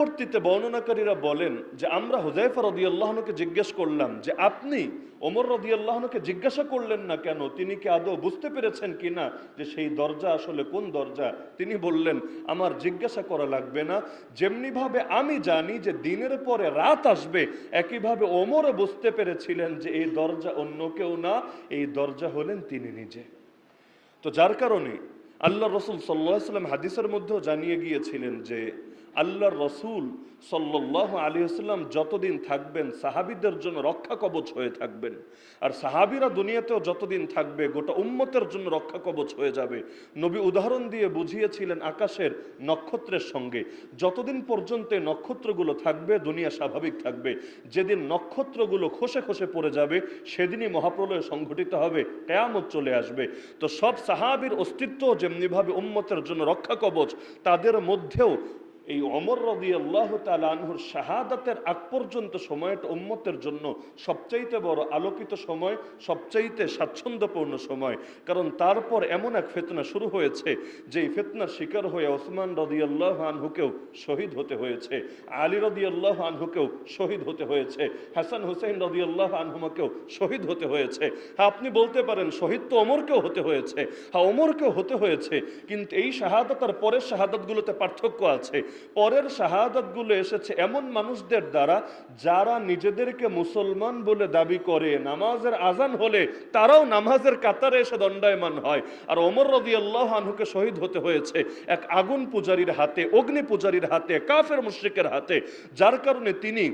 পরবর্তীতে বর্ণনাকারীরা বলেন যে আমরা হুযায়ফা রাদিয়াল্লাহু আনহুকে জিজ্ঞেস করলাম যে আপনি ওমর রাদিয়াল্লাহু আনহুকে জিজ্ঞাসা করলেন না কেন, তিনি কি আদৌ বুঝতে পেরেছেন কিনা যে সেই দরজা আসলে কোন দরজা? তিনি বললেন আমার জিজ্ঞাসা করা লাগবে না, যেমনি ভাবে আমি জানি যে দিনের পরে রাত আসবে, একইভাবে ওমরও বুঝতে পেরেছিলেন যে এই দরজা অন্য কেউ না, এই দরজা হলেন তিনি নিজে। তো যার কারণে আল্লাহ রসুল সাল্লাল্লাহু আলাইহি ওয়াসাল্লাম হাদিসের মধ্যেও জানিয়ে গিয়েছিলেন যে আল্লাহর রসুল সাল্লাল্লাহু আলাইহি ওয়াসাল্লাম যতদিন থাকবেন সাহাবীদের জন্য রক্ষা কবচ হয়ে থাকবেন, আর সাহাবীরা দুনিয়াতেও যতদিন থাকবে গোটা উম্মতের জন্য রক্ষা কবচ হয়ে যাবে। নবী উদাহরণ দিয়ে বুঝিয়েছিলেন আকাশের নক্ষত্রের সঙ্গে, যতদিন পর্যন্ত এই নক্ষত্রগুলো থাকবে দুনিয়া স্বাভাবিক থাকবে, যেদিন নক্ষত্রগুলো খসে খসে পড়ে যাবে সেদিনই মহাপ্রলয় সংঘটিত হবে, কিয়ামত চলে আসবে। তো সব সাহাবীর অস্তিত্ব যেমনিভাবে উম্মতের জন্য রক্ষা কবচ, তাদের মধ্যেও এই ওমর রাদিয়াল্লাহু তাআলা আনহুর শাহাদাতের আগ পর্যন্ত সময়টা উম্মতের জন্য সবচাইতে বড় আলোকিত সময়, সবচাইতে স্বাচ্ছন্দ্যপূর্ণ সময়। কারণ তারপর এমন এক ফিতনা শুরু হয়েছে যেই ফিতনার শিকার হয়ে ওসমান রাদিয়াল্লাহু আনহুকেও শহীদ হতে হয়েছে, আলী রাদিয়াল্লাহু আনহুকেও শহীদ হতে হয়েছে, হাসান হুসাইন রাদিয়াল্লাহু আনহুমাকেও শহীদ হতে হয়েছে। হ্যাঁ, আপনি বলতে পারেন শহীদ তো ওমরকেও হতে হয়েছে, হ্যাঁ ওমরকেও হতে হয়েছে, কিন্তু এই শাহাদাত আর পরের শাহাদাতগুলোতে পার্থক্য আছে। পরের শাহাদাতগুলো এসেছে এমন মানুষদের দ্বারা যারা নিজেদেরকে মুসলমান বলে দাবি করে, নামাজের আজান হলে তারাও নামাজের কাতারে এসে দণ্ডায়মান হয়। আর ওমর রাদিয়াল্লাহু আনহুকে শহীদ হতে হয়েছে এক আগুন পূজারীর হাতে, অগ্নি পূজারীর হাতে, কাফের মুশরিকের হাতে। যার কারণে তিনি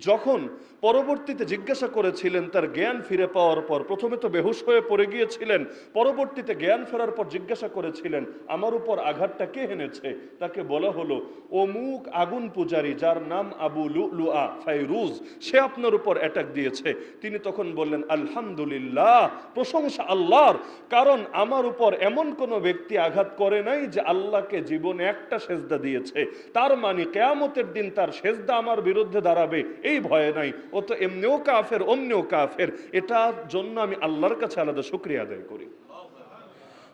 যখন পরবর্তীতে জিজ্ঞাসা করেছিলেন তার জ্ঞান ফিরে পাওয়ার পর, প্রথমে তো বেহুশ হয়ে পড়ে গিয়েছিলেন, পরবর্তীতে জ্ঞান ফেরার পর জিজ্ঞাসা করেছিলেন আমার উপর আঘাতটা কে এনেছে? তাকে বলা হলো অমুক আগুন পূজারী যার নাম আবু লুলুআ ফাইরুজ, সে আপনার উপর অ্যাটাক দিয়েছে। তিনি তখন বললেন আলহামদুলিল্লাহ, প্রশংসা আল্লাহর, কারণ আমার উপর এমন কোনো ব্যক্তি আঘাত করে নাই যে আল্লাহকে জীবনে একটা সেজদা দিয়েছে, তার মানে কিয়ামতের দিন তার সেজদা আমার বিরুদ্ধে দাঁড়াবে এই ভয় নাই। ও তো এমনিও কাফের অমনিও কাফের, এটার জন্য আমি আল্লাহর কাছে আলাদা শুকরিয়া আদায় করি।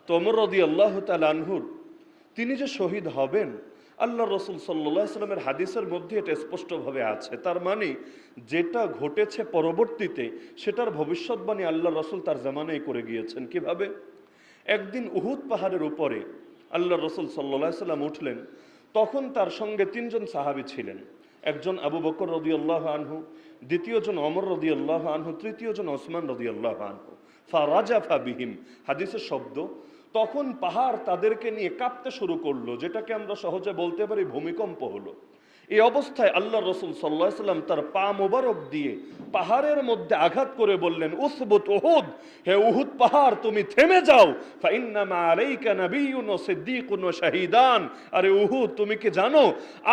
তো ওমর রাদিয়াল্লাহু তাআলা আনহু তিনি যে শহীদ হবেন, আল্লাহ রসুল সাল্লাল্লাহু আলাইহি ওয়াসাল্লামের হাদিসের মধ্যে এটা স্পষ্টভাবে আছে। তার মানে যেটা ঘটেছে পরবর্তীতে সেটার ভবিষ্যৎবাণী আল্লাহ রসুল তার জামানায় করে গিয়েছেন। কিভাবে? একদিন উহুদ পাহাড়ের উপরে আল্লাহ রসুল সাল্লাল্লাহু আলাইহি ওয়াসাল্লাম উঠলেন, তখন তার সঙ্গে তিনজন সাহাবী ছিলেন। একজন আবু বকর রাদিয়াল্লাহু আনহু, দ্বিতীয়জন ওমর রাদিয়াল্লাহু আনহু, তৃতীয়জন ওসমান রাদিয়াল্লাহু আনহু। ফারাজাফা বিহিম, হাদিসের শব্দ, তখন পাহাড় তাদেরকে নিয়ে কাঁপতে শুরু করলো, যেটাকে আমরা সহজে বলতে পারি ভূমিকম্প হলো। এই অবস্থায় আল্লাহ রসুল সাল্লাল্লাহু আলাইহি ওয়াসাল্লাম তার পা মোবারক দিয়ে পাহাড়ের মধ্যে আঘাত করে বললেন উসবুত উহুদ, হে উহুদ পাহাড় তুমি থেমে যাও, ফাইন্নামা আলাইকা নাবিয়্যুন ওয়া সিদ্দীকুন ওয়া শাহীদান। আরে উহুদ, তুমি কি জানো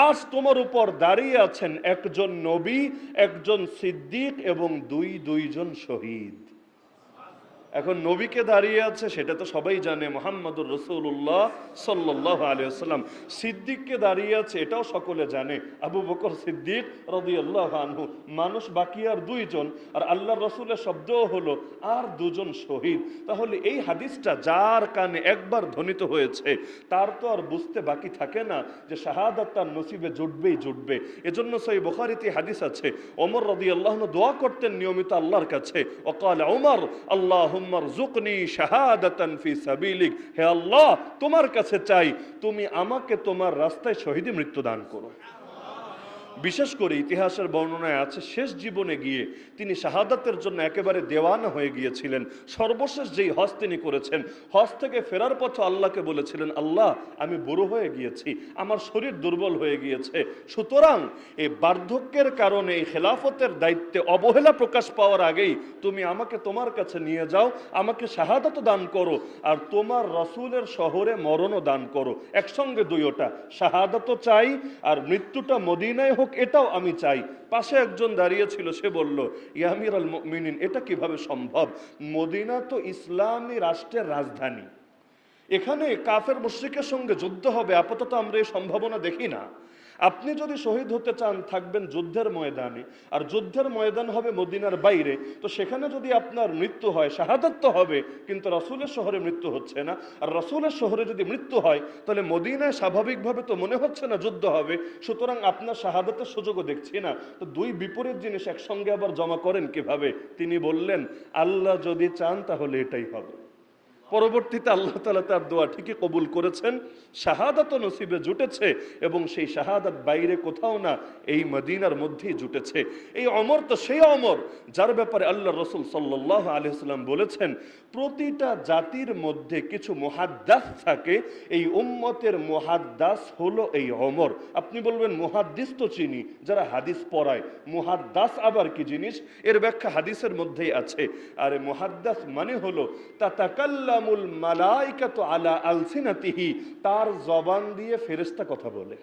আজ তোমার উপর দাঁড়িয়ে আছেন একজন নবী, একজন সিদ্দিক এবং দুইজন শহীদ। এখন নবীকে দাঁড়িয়ে আছে সেটা তো সবাই জানে, মুহাম্মদুর রাসূলুল্লাহ সাল্লাল্লাহু আলাইহি ওয়াসাল্লাম। সিদ্দিককে দাঁড়িয়ে আছে এটাও সকলে জানে, আবু বকর সিদ্দিক রাদিয়াল্লাহু আনহু। মানুষ বাকি আর দুইজন, আর আল্লাহর রাসূলের শব্দও হলো আর দুজন শহীদ। তাহলে এই হাদিসটা যার কানে একবার ধ্বনিত হয়েছে তার তো আর বুঝতে বাকি থাকে না যে শাহাদাত তার নসিবে জুটবেই জুটবে। এজন্য সহিহ বুখারীতে হাদিস আছে, ওমর রাদিয়াল্লাহু আনহু দোয়া করতেন নিয়মিত আল্লাহর কাছে, ওয়াকালা ওমর আল্লাহুম্মা রযুকনি শাহাদাতান ফি সাবিলিক, হে আল্লাহ তোমার কাছে চাই তুমি আমাকে তোমার রাস্তায় শহীদি মৃত্যু দান করো। বিশেষ করে ইতিহাসের বর্ণনায় আছে শেষ জীবনে গিয়ে তিনি শাহাদাতের জন্য একেবারে দেওয়ানা হয়ে গিয়েছিলেন। সর্বশেষ যেই হজ তিনি করেছেন, হজ থেকে ফেরার পথে আল্লাহকে বলেছিলেন আল্লাহ আমি বুড়ো হয়ে গিয়েছি, আমার শরীর দুর্বল হয়ে গিয়েছে, সুতরাং এই বার্ধক্যের কারণে এই খেলাফতের দায়িত্বে অবহেলা প্রকাশ পাওয়ার আগেই তুমি আমাকে তোমার কাছে নিয়ে যাও, আমাকে শাহাদাত দান করো আর তোমার রাসূলের শহরে মরণও দান করো। একসঙ্গে দুইটা, শাহাদাতও চাই আর মৃত্যুটা মদিনায় হোক এটাও আমি চাই। পাশে একজন দাঁড়িয়ে ছিল, সে বলল ইয়া আমিরাল মুমিনিন, এটা কিভাবে সম্ভব? মদিনা তো ইসলামী রাষ্ট্রের রাজধানী, এখানে কাফের মুশরিকের সঙ্গে যুদ্ধ হবে, আপাতত আমরা এই সম্ভাবনা দেখি না। আপনি যদি শহীদ হতে চান থাকবেন যুদ্ধের ময়দানে, আর যুদ্ধের ময়দান হবে মদিনার বাইরে, তো সেখানে যদি আপনার মৃত্যু হয় শাহাদাত তো হবে, কিন্তু রাসূলের শহরে মৃত্যু হচ্ছে না। আর রাসূলের শহরে যদি মৃত্যু হয় তাহলে মদিনায় স্বাভাবিকভাবে তো মনে হচ্ছে না যুদ্ধ হবে, সুতরাং আপনার শাহাদাতের সুযোগও দেখছি না। তো দুই বিপরীত জিনিস একসঙ্গে আবার জমা করেন কিভাবে? তিনি বললেন আল্লাহ যদি চান তাহলে এটাই হবে। পরবর্তীতে আল্লাহ তাআলা তার দোয়া ঠিকই কবুল করেছেন, শাহাদাত নসিবে জুটেছে, এবং সেই শাহাদাত বাইরে কোথাও না, এই মদিনার মধ্যেই জুটেছে। এই ওমর তো সেই ওমর যার ব্যাপারে আল্লাহ রাসূল সাল্লাল্লাহু আলাইহি ওয়াসাল্লাম বলেছেন প্রতিটা জাতির মধ্যে কিছু মুহাদ্দাস থাকে, এই উম্মতের মুহাদ্দাস হলো এই ওমর। আপনি বলবেন মুহাদ্দিস তো চিনি, যারা হাদিস পড়ায়, মুহাদ্দাস আবার কি জিনিস? এর ব্যাখ্যা হাদিসের মধ্যেই আছে। আরে মুহাদ্দাস মানে হলো তাতাকাল্লামুল মালাইকাতু আলা আলসিনাতিহি, তার জবান দিয়ে ফেরেশতা কথা বলে।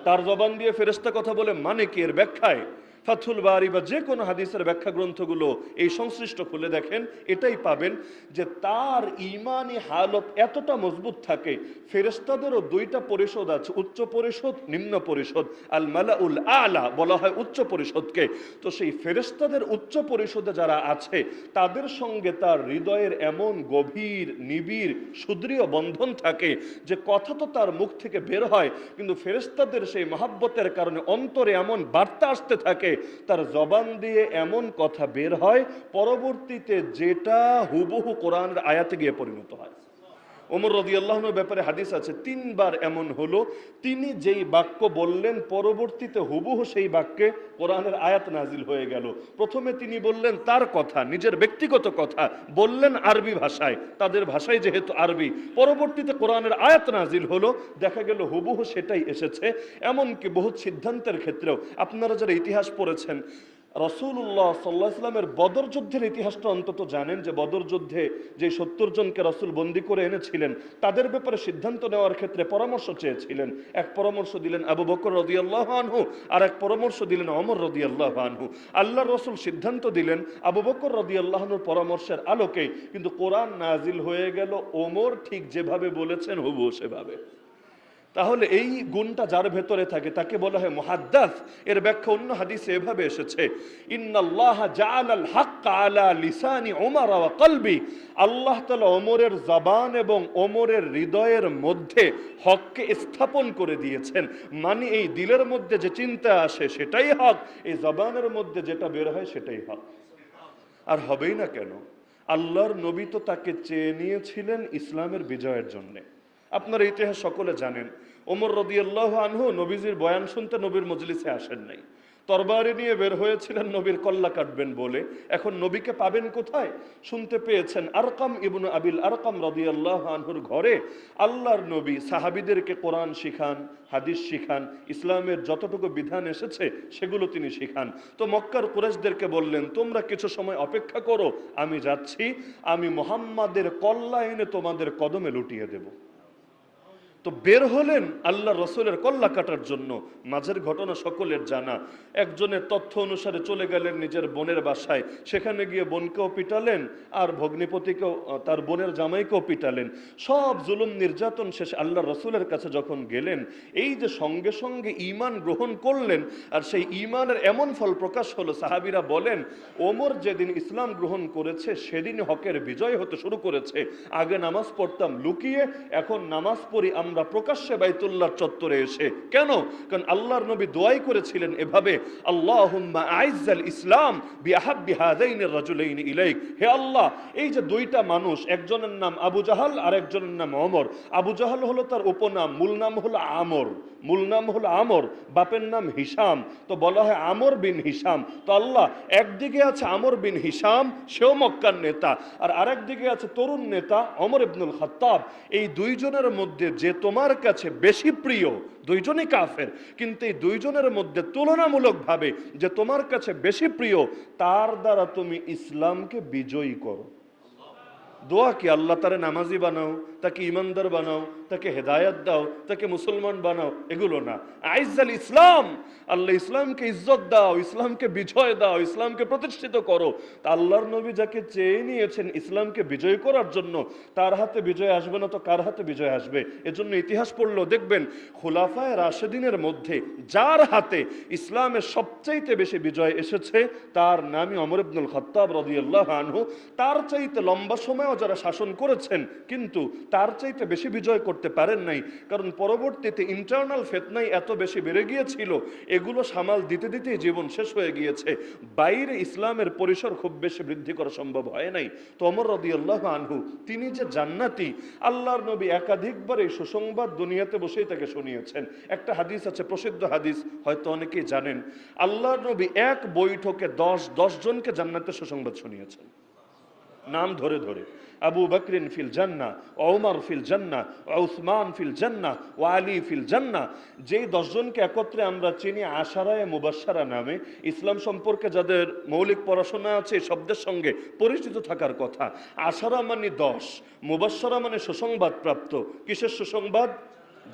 তার জবান দিয়ে ফেরেশতা কথা বলে মানে কি? এর ব্যাখ্যায় ফাথুল বারি বা যে কোনো হাদিসের ব্যাখ্যা গ্রন্থগুলো এই সংশ্লিষ্ট খুলে দেখেন, এটাই পাবেন যে তার ঈমানি হালত এতটা মজবুত থাকে। ফেরেশতাদেরও দুইটা পরিষদ আছে, উচ্চ পরিষদ, নিম্ন পরিষদ। আল মালাউল আলা বলা হয় উচ্চ পরিষদকে। তো সেই ফেরেশতাদের উচ্চ পরিষদে যারা আছে তাদের সঙ্গে তার হৃদয়ের এমন গভীর নিবিড় সুদৃঢ় বন্ধন থাকে যে কথা তো তার মুখ থেকে বের হয়, কিন্তু ফেরেশতাদের সেই মহাব্বতের কারণে অন্তরে এমন বার্তা আসতে থাকে, তার জবান দিয়ে এমন কথা বের হয় পরবর্তীতে যেটা হুবহু কোরআনের আয়াতে গিয়ে পরিণত হয়। ওমর রাদিয়াল্লাহু আনহুর ব্যাপারে হাদিস আছে, 3 বার এমন হলো তিনি যেই বাক্য বললেন পরবর্তীতে হুবহু সেই বাক্যে কোরআনের আয়াত নাজিল হয়ে গেল। প্রথমে তিনি বললেন তার কথা, নিজের ব্যক্তিগত কথা বললেন আরবি ভাষায়, তাদের ভাষায় যেহেতু আরবি, পরবর্তীতে কোরআনের আয়াত নাজিল হলো, দেখা গেল হুবহু সেটাই এসেছে। এমনকি বহু সিদ্ধান্তের ক্ষেত্রেও আপনারা যারা ইতিহাস পড়েছেন, রাসূলুল্লাহ সাল্লাল্লাহু আলাইহি ওয়াসাল্লামের বদর যুদ্ধের ইতিহাসটা অন্তত জানেন যে বদর যুদ্ধে যে 70 জনকে রাসূল বন্দী করে এনেছিলেন তাদের ব্যাপারে সিদ্ধান্ত নেওয়ার ক্ষেত্রে পরামর্শ চেয়েছিলেন। এক পরামর্শ দিলেন আবু বকর রাদিয়াল্লাহু আনহু, আর এক পরামর্শ দিলেন ওমর রাদিয়াল্লাহু আনহু। আল্লাহর রাসূল সিদ্ধান্ত দিলেন আবু বকর রাদিয়াল্লাহু আনহুর পরামর্শের আলোকে, কিন্তু কোরআন নাজিল হয়ে গেল ওমর ঠিক যেভাবে বলেছেন হুবহু সেভাবে। তাহলে এই গুণটা যার ভেতরে থাকে তাকে বলা হয় মুহাদ্দাস। এর ব্যাখ্যা অন্য হাদিসে এভাবে এসেছে, ইন্নাল্লাহা জাআলাল হাক্কা আলা লিসানি ওমর ওয়া কলবি, আল্লাহ তাআলা ওমরের জবান এবং ওমরের হৃদয়ের মধ্যে হককে স্থাপন করে দিয়েছেন। মানে এই দিলের মধ্যে যে চিন্তা আসে সেটাই হক, এই জবানের মধ্যে যেটা বের হয় সেটাই হক। আর হবেই না কেন? আল্লাহর নবী তো তাকে চেয়ে নিয়েছিলেন ইসলামের বিজয়ের জন্যে। আপনারা ইতিহাস সকলে জানেন, ওমর রাদিয়াল্লাহু আনহু নবীজির বয়ান শুনতে নবীর মজলিসে আসেন নাই, তরবারি নিয়ে বের হয়েছিলেন নবীর কল্লা কাটবেন বলে। এখন নবীকে পাবেন কোথায়? শুনতে পেয়েছেন আরকাম ইবনে আবিল আরকাম রাদিয়াল্লাহু আনহুর ঘরে আল্লাহর নবী সাহাবীদেরকে কোরআন শিখান, হাদিস শিখান, ইসলামের যতটুকু বিধান এসেছে সেগুলো তিনি শিখান। তো মক্কার কুরাইশদেরকে বললেন তোমরা কিছু সময় অপেক্ষা করো, আমি যাচ্ছি, আমি মুহাম্মাদের কল্লা এনে তোমাদের কদমে লুটিয়ে দেব। তো বের হলেন আল্লাহ রসুলের কল্লা কাটার জন্য। মাঝের ঘটনা সকলের জানা, একজনের তথ্য অনুসারে চলে গেলেন নিজের বোনের বাসায়, সেখানে গিয়ে বোনকেও পিটালেন আর ভগ্নিপতিকেও, তার বোনের জামাইকেও পিটালেন। সব জুলুম নির্যাতন শেষে আল্লাহ রসুলের কাছে যখন গেলেন, এই যে সঙ্গে সঙ্গে ঈমান গ্রহণ করলেন, আর সেই ঈমানের এমন ফল প্রকাশ হলো, সাহাবীরা বলেন ওমর যেদিন ইসলাম গ্রহণ করেছে সেদিন হকের বিজয় হতে শুরু করেছে। আগে নামাজ পড়তাম লুকিয়ে, এখন নামাজ পড়ি আমরা প্রকাশ্যে বাইতুল্লাহর চত্বরে এসে। কেন? কারণ আল্লাহর নবী দোয়াই করেছিলেন এভাবে, আল্লাহুম্মা আইজ্জাল ইসলাম বিআহাব্বি হাযাইনির রাজুলাইনি ইলাইক। হে আল্লাহ, এই যে দুইটা মানুষ, একজনের নাম আবু জাহাল আর একজনের নাম ওমর। আবু জাহাল হলো তার উপনাম, মূল নাম হলো আমর, মূল নাম হলো আমর, বাপের নাম হিশাম, তো বলা হয় আমর বিন হিশাম। তো আল্লাহ একদিকে আছে আমর বিন হিশাম, সেও মক্কার নেতা, আর আরেক দিকে আছে তরুণ নেতা ওমর ইবনুল খাত্তাব। এই দুইজনের মধ্যে যে তোমার কাছে বেশি প্রিয়, দুইজনই কাফের, কিন্তু এই দুইজনের মধ্যে তুলনামূলকভাবে যে তোমার কাছে বেশি প্রিয়, তার দ্বারা তুমি ইসলামকে বিজয়ী করো। দোয়া কি? আল্লাহ তারে নামাজি বানাও, তাকে ইমানদার বানাও, তাকে হেদায়াত দাও, তাকে মুসলমান বানাও, এগুলো না। আইজ্জাল ইসলাম, আল্লাহ ইসলামকে ইজ্জত দাও, ইসলামকে বিজয় দাও, ইসলামকে প্রতিষ্ঠিত করো। তা আল্লাহর নবী যাকে চেয়ে নিয়েছেন ইসলামকে বিজয় করার জন্য, তার হাতে বিজয় আসবে না তো কার হাতে বিজয় আসবে? এজন্য ইতিহাস পড়লেও দেখবেন খুলাফায়ে রাশেদিনের মধ্যে যার হাতে ইসলামের সবচাইতে বেশি বিজয় এসেছে তার নামই ওমর ইবনুল খাত্তাব রাদিয়াল্লাহু আনহু। তার চাইতে লম্বা সময়ও যারা শাসন করেছেন কিন্তু তার চাইতে বেশি বিজয় করতে পারেন নাই, কারণ পরবর্তীতে ইন্টারনাল ফিতনায় এত বেশি বেড়ে গিয়েছিল, এগুলো সামাল দিতে দিতেই জীবন শেষ হয়ে গিয়েছে। বাইরে ইসলামের পরিসর খুব বেশি বৃদ্ধি করা সম্ভব হয় নাই। তো ওমর রাদিয়াল্লাহু আনহু তিনি যে জান্নাতি, আল্লাহর নবী একাধিকবার এই সুসংবাদ দুনিয়াতে বসেই তাকে শুনিয়েছেন। একটা হাদিস আছে, প্রসিদ্ধ হাদিস, হয়তো অনেকেই জানেন, আল্লাহর নবী এক বৈঠকে 10 জনকে জান্নাতের সুসংবাদ শুনিয়েছেন, নাম ধরে ধরে। আবু বকরিন ফিল জান্নাহ, ওমর ফিল জান্নাহ, উসমান ফিল জান্নাহ, ওয়া আলী ফিল জান্নাহ। যেই 10 জনকে একত্রে আমরা চিনি আশারায়ে মুবাশশারা নামে, ইসলাম সম্পর্কে যাদের মৌলিক পড়াশোনা আছে শব্দের সঙ্গে পরিচিত থাকার কথা। আশারা মানে 10, মুবাশশারা মানে সুসংবাদ প্রাপ্ত। কিসের সুসংবাদ?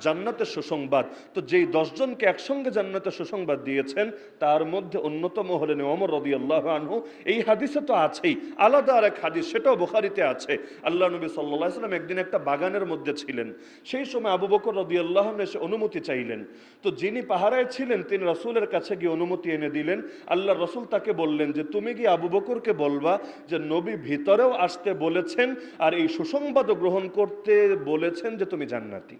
জান্নাতের সুসংবাদ। তো যেই 10 জনকে একসঙ্গে জান্নাতের সুসংবাদ দিয়েছেন তার মধ্যে অন্যতম হলেন ওমর রাদিয়াল্লাহু আনহু। এই হাদিসে তো আছেই, আলাদা আরেক হাদিস, সেটাও বুখারীতে আছে। আল্লাহ নবী সাল্লাল্লাহু আলাইহি ওয়াসাল্লাম একদিন একটা বাগানের মধ্যে ছিলেন, সেই সময় আবু বকর রাদিয়াল্লাহু আনহু এসে অনুমতি চাইলেন। তো যিনি পাহারায় ছিলেন তিনি রাসূলের কাছে গিয়ে অনুমতি এনে দিলেন। আল্লাহর রাসূল তাকে বললেন যে তুমি গিয়ে আবু বকরকে বলবা যে নবী ভিতরেও আসতে বলেছেন আর এই সুসংবাদও গ্রহণ করতে বলেছেন যে তুমি জান্নাতি।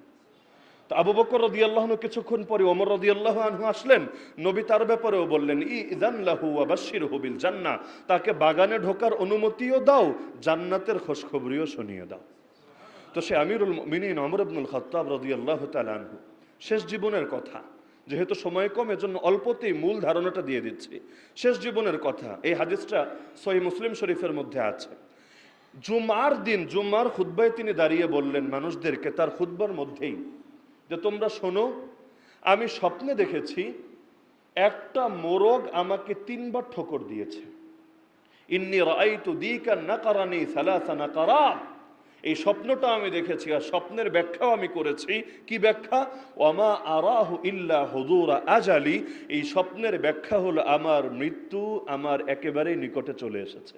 আবু বকর রাদিয়াল্লাহু আনহু কিছুক্ষণ পরে ওমর রাদিয়াল্লাহু আনহু আসলেন, নবী তার ব্যাপারেও বললেন ইযান লাহু ওয়া বাশশিরহু বিল জান্নাহ, তাকে বাগানে ঢোকার অনুমতিও দাও, জান্নাতের খোঁজখবরিও শুনিয়ে দাও। তো সে আমিরুল মুমিনিন ওমর ইবনুল খাত্তাব রাদিয়াল্লাহু তাআলা আনহু শেষ জীবনের কথা, যেহেতু সময় কম এজন্য অল্পতেই মূল ধারণাটা দিয়ে দিচ্ছি। শেষ জীবনের কথা, এই হাদিসটা সহিহ মুসলিম শরীফের মধ্যে আছে। জুমার দিন জুমার খুতবায় তিনি দাঁড়িয়ে বললেন মানুষদেরকে, তার খুতবার মধ্যেই, যে তোমরা শোনো, আমি স্বপ্নে দেখেছি একটা মোরগ আমাকে 3 বার ঠোকর দিয়েছে। ইন্নী রাআইতু দীকান নাকারানি সালাসা নাকারাত। এই স্বপ্নটা আমি দেখেছি আর স্বপ্নের ব্যাখ্যাও আমি করেছি। কি ব্যাখ্যা? ওয়ামা আরাহু ইল্লা হুজুরা আজালি। এই স্বপ্নের ব্যাখ্যা হলো আমার মৃত্যু আমার একেবারেই নিকটে চলে এসেছে।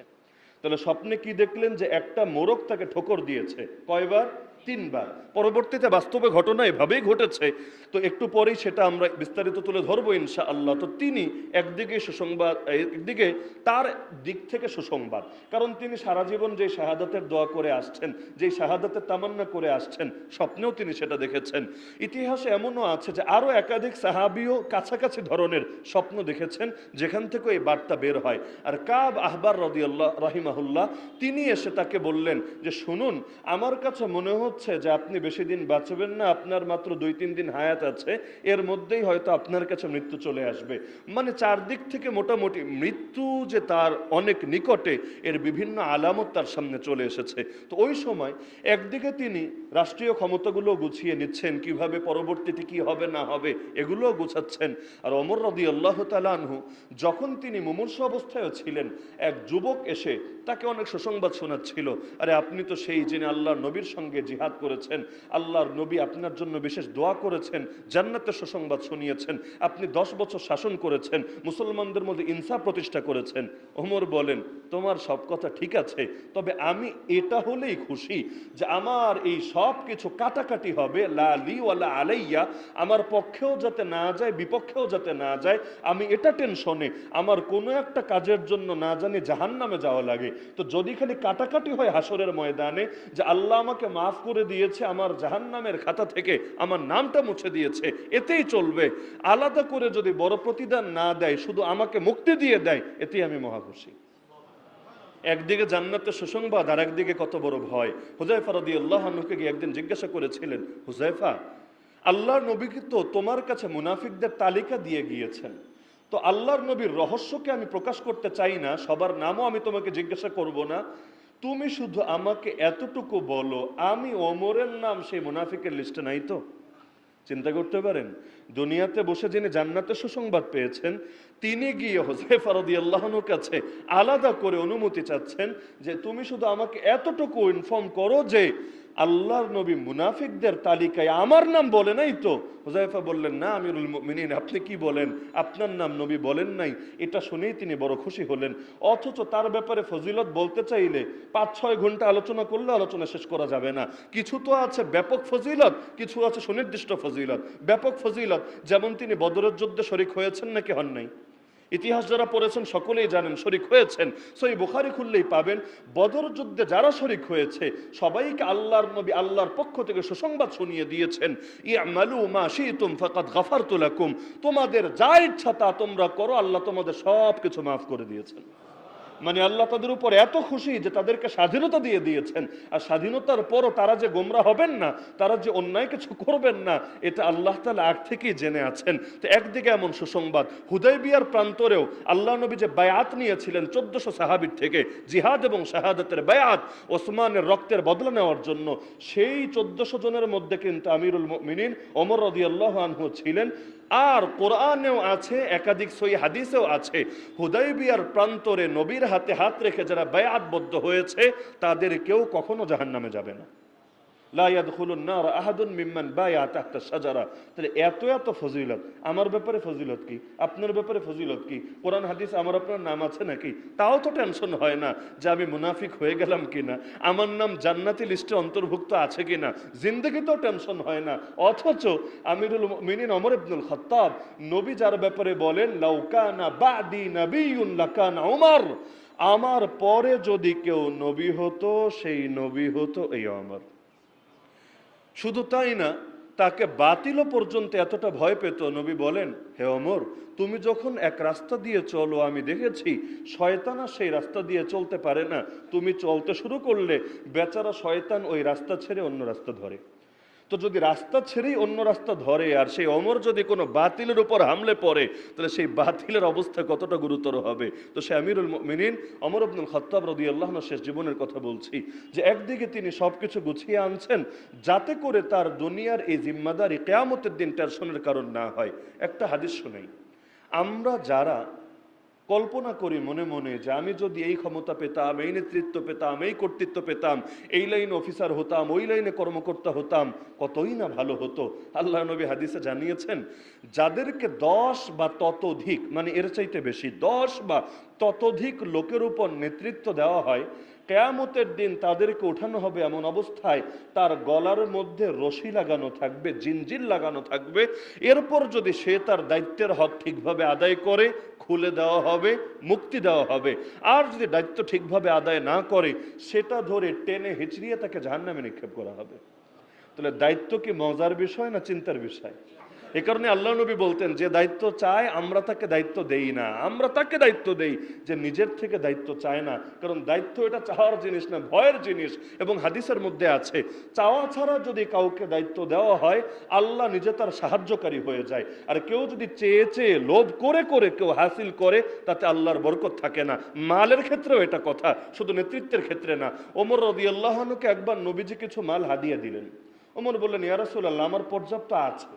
তাহলে স্বপ্নে কি দেখলেন? যে একটা মোরগ তাকে ঠোকর দিয়েছে। কয়বার? 3 বার। পরবর্তীতে বাস্তবে ঘটনা এভাবেই ঘটেছে। তো একটু পরেই সেটা আমরা বিস্তারিত তুলে ধরবো ইনশাআল্লাহ। তো তিনি একদিকে সুসংবাদ, একদিকে তার দিক থেকে সুসংবাদ, কারণ তিনি সারা জীবন যে শাহাদাতের দোয়া করে আসছেন, যে শাহাদাতের তামান্না করে আসছেন, স্বপ্নেও তিনি সেটা দেখেছেন। ইতিহাসে এমনও আছে যে আরও একাধিক সাহাবীও কাছাকাছি ধরনের স্বপ্ন দেখেছেন যেখান থেকে এই বার্তা বের হয়। আর কাব আহবার রাদিয়াল্লাহু রাহিমাহুল্লাহ তিনি এসে তাকে বললেন যে শুনুন, আমার কাছে মনে হচ্ছে যে আপনি বেশি দিন বাঁচবেন না, আপনার মাত্র 2-3 দিন হায়াত আছে, এর মধ্যেই হয়তো আপনার কাছে মৃত্যু চলে আসবে। মানে চারদিক থেকে মোটামুটি মৃত্যু যে তার অনেক নিকটে এর বিভিন্ন আলামত তার সামনে চলে এসেছে। তো ওই সময় একদিকে তিনি রাষ্ট্রীয় ক্ষমতাগুলো গুছিয়ে নিচ্ছেন, কিভাবে পরবর্তীতে কি হবে না হবে এগুলোও গুছাচ্ছেন। আর ওমর রাদিয়াল্লাহু তাআলা আনহু যখন তিনি মুমূর্ষু অবস্থায়ও ছিলেন, এক যুবক এসে তাকে অনেক সুসংবাদ শোনাচ্ছিল, আরে আপনি তো সেই যিনি আল্লাহর নবীর সঙ্গে জিহাদ করেছেন, আল্লাহর নবী আপনার জন্য বিশেষ দোয়া করেছেন, জান্নাতের সুসংবাদ শুনিয়েছেন, আপনি 10 বছর শাসন করেছেন, মুসলমানদের মধ্যে ইনসাফ প্রতিষ্ঠা করেছেন। ওমর বলেন তোমার সব কথা ঠিক আছে, তবে আমি এটা হলেই খুশি যে আমার এই সব কিছু কাটাকাটি হবে, লা লি ওয়ালা আলাইয়া, আমার পক্ষেও যাতে না যায় বিপক্ষেও যাতে না যায়, আমি এটা টেনশনে আমার কোনো একটা কাজের জন্য না জানি জাহান্নামে যাওয়া লাগে। তো যদি খালি কাটাকাটি হয় হাসরের ময়দানে যে আল্লাহ আমাকে মাফ করে দিয়েছে, আমার জাহান্নামের খাতা থেকে আমার নামটা মুছে দিয়েছে, এতেই চলবে। আলাদা করে যদি বড় প্রতিদান না দেয়, শুধু আমাকে মুক্তি দিয়ে দেয়, এতেই আমি মহাখুশি। একদিকে জান্নাতের সুসংবাদ আর একদিকে কত বড় ভয়। হুযায়ফা রাদিয়াল্লাহু আনহুকে গিয়ে একদিন জিজ্ঞাসা করেছিলেন, হুযায়ফা, আল্লাহর নবী তো তোমার কাছে মুনাফিকদের তালিকা দিয়ে গিয়েছেন, তো আল্লাহর নবীর রহস্যকে আমি প্রকাশ করতে চাই না, সবার নামও আমি তোমাকে জিজ্ঞাসা করব না, তুমি শুধু আমাকে এতটুকু বলো, আমি ওমরের নাম সেই মুনাফিকের লিস্টে নাই তো? চিন্তা করতে পারেন, দুনিয়াতে বসে যিনি জান্নাতের সুসংবাদ পেয়েছেন, তিনি গিয়ে হুযায়ফা রাদিয়াল্লাহু আনহুর কাছে আলাদা করে অনুমতি চাচ্ছেন যে তুমি শুধু আমাকে এতটুকু ইনফর্ম করো যে আল্লাহর নবী মুনাফিকদের তালিকায় আমার নাম বলে নাই তো? হুযায়ফা বললেন, না আমিরুল মুমিনিন, আপনি কি বলেন, আপনার নাম নবী বলেন নাই। এটা শুনেই তিনি বড় খুশি হলেন। অথচ তার ব্যাপারে ফজিলত বলতে চাইলে 5-6 ঘন্টা আলোচনা করলে আলোচনা শেষ করা যাবে না। কিছু তো আছে ব্যাপক ফজিলত, কিছু আছে সুনির্দিষ্ট ফজিলত। ব্যাপক ফজিলত যেমন তিনি বদরের যুদ্ধে শরীক হয়েছেন নাকি হন নাই? ইতিহাস যারা পড়েছেন সকলেই জানেন শরীক হয়েছেন। সহিহ বুখারী খুললেই পাবেন বদর যুদ্ধে যারা শরীক হয়েছে সবাইকে আল্লাহর নবী আল্লাহর পক্ষ থেকে সুসংবাদ শুনিয়ে দিয়েছেন, ইয়ামালু মা শিতুম ফাকাদ গাফারতু লাকুম, তোমাদের যা ইচ্ছা তা তোমরা করো, আল্লাহ তোমাদের সব কিছু মাফ করে দিয়েছেন। মানে আল্লাহ তাদের উপর এত খুশি যে তাদেরকে স্বাধীনতা দিয়ে দিয়েছেন। আর স্বাধীনতার পরও তারা যে গোমরা হবেন না, তারা যে অন্যায় কিছু করবেন না, এটা আল্লাহ তাআলা আগ থেকেই জেনে আছেন। তো একদিকে এমন সুসংবাদ, হুদায়বিয়ার প্রান্তরেও আল্লাহ নবী যে বায়াত নিয়েছিলেন 1400 সাহাবীর থেকে, জিহাদ এবং শাহাদাতের বায়াত, ওসমানের রক্তের বদলা নেওয়ার জন্য, সেই 1400 জনের মধ্যে কিন্তু আমিরুল মুমিনিন ওমর রাদিয়াল্লাহু আনহু ছিলেন। আর কোরআনেও আছে, একাধিক সহিহ হাদিসেও আছে, হুদায়বিয়ার প্রান্তরে নবীর হাতে হাত রেখে যারা বায়াতবদ্ধ হয়েছে তাদের কেউ কখনো জাহান্নামে যাবে না। লা ইয়াদখুলুন নার আহাদুন মিম্মান বায়া তাহতা শাজারা। তাহলে এত এত ফজিলত, আমার ব্যাপারে ফজিলত কি, আপনার ব্যাপারে ফজিলত কি, কোরআন হাদিস আমার আপনার নাম আছে নাকি? তাও তো টেনশন হয় না যে আমি মুনাফিক হয়ে গেলাম কিনা, আমার নাম জান্নাতি লিস্টে অন্তর্ভুক্ত আছে কিনা, জিন্দেগিতেও টেনশন হয় না। অথচ আমিরুল মুমিনিন ওমর ইবনুল খাত্তাব নবী যার ব্যাপারে বলেন, লাউ কানা বাদি নাবিয়্যুন লাকানা ওমর, আমার পরে যদি কেউ নবী হতো সেই নবী হতো এই ওমর। শুধু তাই না, তাকে বাতিলও পর্যন্ত এতটা ভয় পেত। নবী বলেন, হে ওমর, তুমি যখন এক রাস্তা দিয়ে চলো আমি দেখেছি শয়তান আর সেই রাস্তা দিয়ে চলতে পারে না, তুমি চলতে শুরু করলে বেচারা শয়তান ওই রাস্তা ছেড়ে অন্য রাস্তা ধরে। তো যদি রাস্তা ছেড়েই অন্য রাস্তা ধরে আর সেই ওমর যদি কোনো বাতিলের উপর হামলে পড়ে, তাহলে সেই বাতিলের অবস্থা কতটা গুরুতর হবে। তো সে আমিরুল মুমিনিন ওমর ইবনুল খাত্তাব রাদিয়াল্লাহু আনহু শেষ জীবনের কথা বলছি, যে একদিকে তিনি সবকিছু গুছিয়ে আনছেন যাতে করে তার দুনিয়ার এই জিম্মাদারি কিয়ামতের দিন টেনশনের কারণ না হয়। একটা হাদিস শোনাই, আমরা যারা কল্পনা করি মনে মনে যে আমি যদি এই ক্ষমতা পেতাম, এই নেতৃত্ব পেতাম, এই কর্তৃত্ব পেতাম, এই লাইনে অফিসার হতাম, ওই লাইনে কর্মকর্তা হতাম, কতই না ভালো হতো। আল্লাহ নবী হাদিসে জানিয়েছেন, যাদেরকে 10 বা ততোধিক, মানে এর চাইতে বেশি 10 বা ততোধিক লোকের উপর নেতৃত্ব দেওয়া হয়, কিয়ামতের দিন তাদেরকে ওঠানো হবে এমন অবস্থায় তার গলার মধ্যে রশি লাগানো থাকবে, জিনজির লাগানো থাকবে। এরপর যদি সে তার দায়িত্বের হক ঠিকভাবে আদায় করে, খুলে দেওয়া হবে, মুক্তি দেওয়া হবে। আর যদি দায়িত্ব ঠিকভাবে আদায় না করে, সেটা ধরে টেনে হিচড়িয়ে তাকে জাহান্নামে নিক্ষেপ করা হবে। তাহলে দায়িত্ব কি মজার বিষয় না চিন্তার বিষয়? এ কারণে আল্লাহ নবী বলতেন, যে দায়িত্ব চায় আমরা তাকে দায়িত্ব দেই না, আমরা তাকে দায়িত্ব দেই যে নিজের থেকে দায়িত্ব চায় না। কারণ দায়িত্ব এটা চাওয়ার জিনিস না, ভয়ের জিনিস। এবং হাদিসের মধ্যে আছে, চাওয়া ছাড়া যদি কাউকে দায়িত্ব দেওয়া হয়, আল্লাহ নিজে তার সাহায্যকারী হয়ে যায়। আর কেউ যদি চেয়ে চেয়ে লোভ করে করে কেউ হাসিল করে, তাতে আল্লাহর বরকত থাকে না। মালের ক্ষেত্রেও এটা কথা, শুধু নেতৃত্বের ক্ষেত্রে না। ওমর রাদিয়াল্লাহু আনহুকে একবার নবীজি কিছু মাল হাদিয়া দিলেন। ওমর বললেন, ইয়া রাসূলুল্লাহ, আমার পর্যাপ্ত আছে,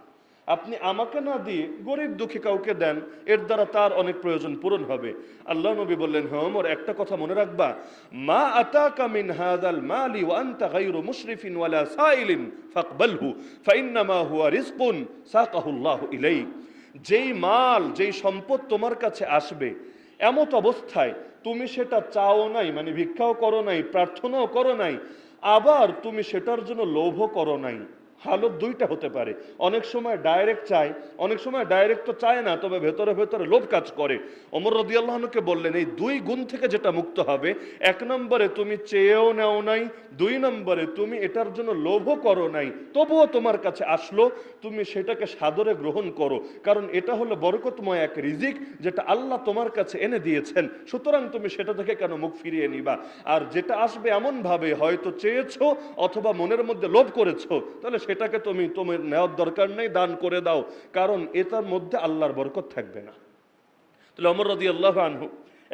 আপনি আমাকে না দিয়ে গরিব দুঃখী কাউকে দেন, এর দ্বারা তার অনেক প্রয়োজন পূরণ হবে। আল্লাহ নবী বললেন, হে ওমর, একটা কথা মনে রাখবা, মা আতাকা মিন হাযাল মালি ওয়া আনতা গায়রু মুশরিফিন ওয়ালা সাইলিন ফাকবালহু ফাইন্নামা হুয়া রিজকুন সাকাহু আল্লাহু ইলাইক। যেই মাল, যেই সম্পদ তোমার কাছে আসবে, এমত অবস্থায় তুমি সেটা চাও নাই, মানে ভিক্ষাও করো নাই, প্রার্থনাও করো নাই, আবার তুমি সেটার জন্য লোভও করো নাই। হালত দুইটা হতে পারে, অনেক সময় ডাইরেক্ট চায়, অনেক সময় ডাইরেক্ট তো চায় না, তবে ভেতরে ভেতরে লোভ কাজ করে। ওমর রাদিয়াল্লাহু আনহুকে বললেন, এই দুই গুণ থেকে যেটা মুক্ত হবে, 1 নম্বরে তুমি চেয়েও নেও নাই, 2 নম্বরে তুমি এটার জন্য লোভও করো নাই, তবুও তোমার কাছে আসলো, তুমি সেটাকে সাদরে গ্রহণ করো, কারণ এটা হলো বরকতময় এক রিজিক যেটা আল্লাহ তোমার কাছে এনে দিয়েছেন। সুতরাং তুমি সেটা থেকে কেন মুখ ফিরিয়ে নিবা? আর যেটা আসবে এমন ভাবে, হয়তো চেয়েছো অথবা মনের মধ্যে লোভ করেছো, তাহলে সেটাকে তুমি তোমার নেওয়ার দরকার নেই, দান করে দাও, কারণ এটার মধ্যে আল্লাহর বরকত থাকবে না। তাহলে ওমর রাদিয়াল্লাহু আনহু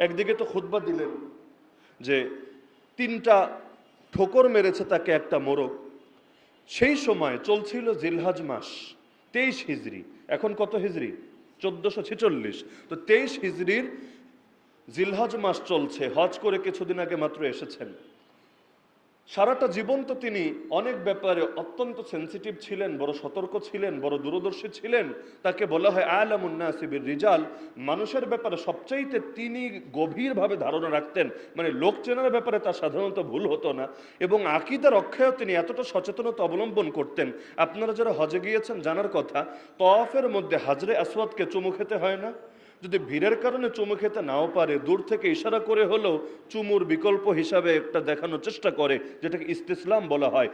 একদিকে তো খুতবা দিলেন যে 3টা ঠোকর মেরেছে তাকে একটা মোরগ। সেই সময় চলছিল জিলহজ মাস, 23 হিজরি। এখন কত হিজরি? 1446। তো 23 হিজরির জিলহজ মাস চলছে, হজ করে কিছুদিন আগে মাত্র এসেছেন। সারাটা জীবন তো তিনি অনেক ব্যাপারে অত্যন্ত সেন্সিটিভ ছিলেন, বড় সতর্ক ছিলেন, বড় দূরদর্শী ছিলেন। তাকে বলা হয় আলামুন নাসি বির রিজাল। মানুষের ব্যাপারে সবচাইতে তিনি গভীরভাবে ধারণা রাখতেন, মানে লোক চেনার ব্যাপারে তার সাধারণত ভুল হতো না। এবং আকীদা রক্ষায়ও তিনি এতটা সচেতনতা অবলম্বন করতেন। আপনারা যারা হজে গিয়েছেন জানার কথা, তওয়াফের মধ্যে হাজরে আসওয়াদকে চুমু খেতে হয় না? যদি ভিড়ের কারণে চুমু খেতে নাও পারে, দূর থেকে ইশারা করে হলেও চুমুর বিকল্প হিসাবে একটা দেখানোর চেষ্টা করে, যেটাকে ইস্তিসলাম বলা হয়।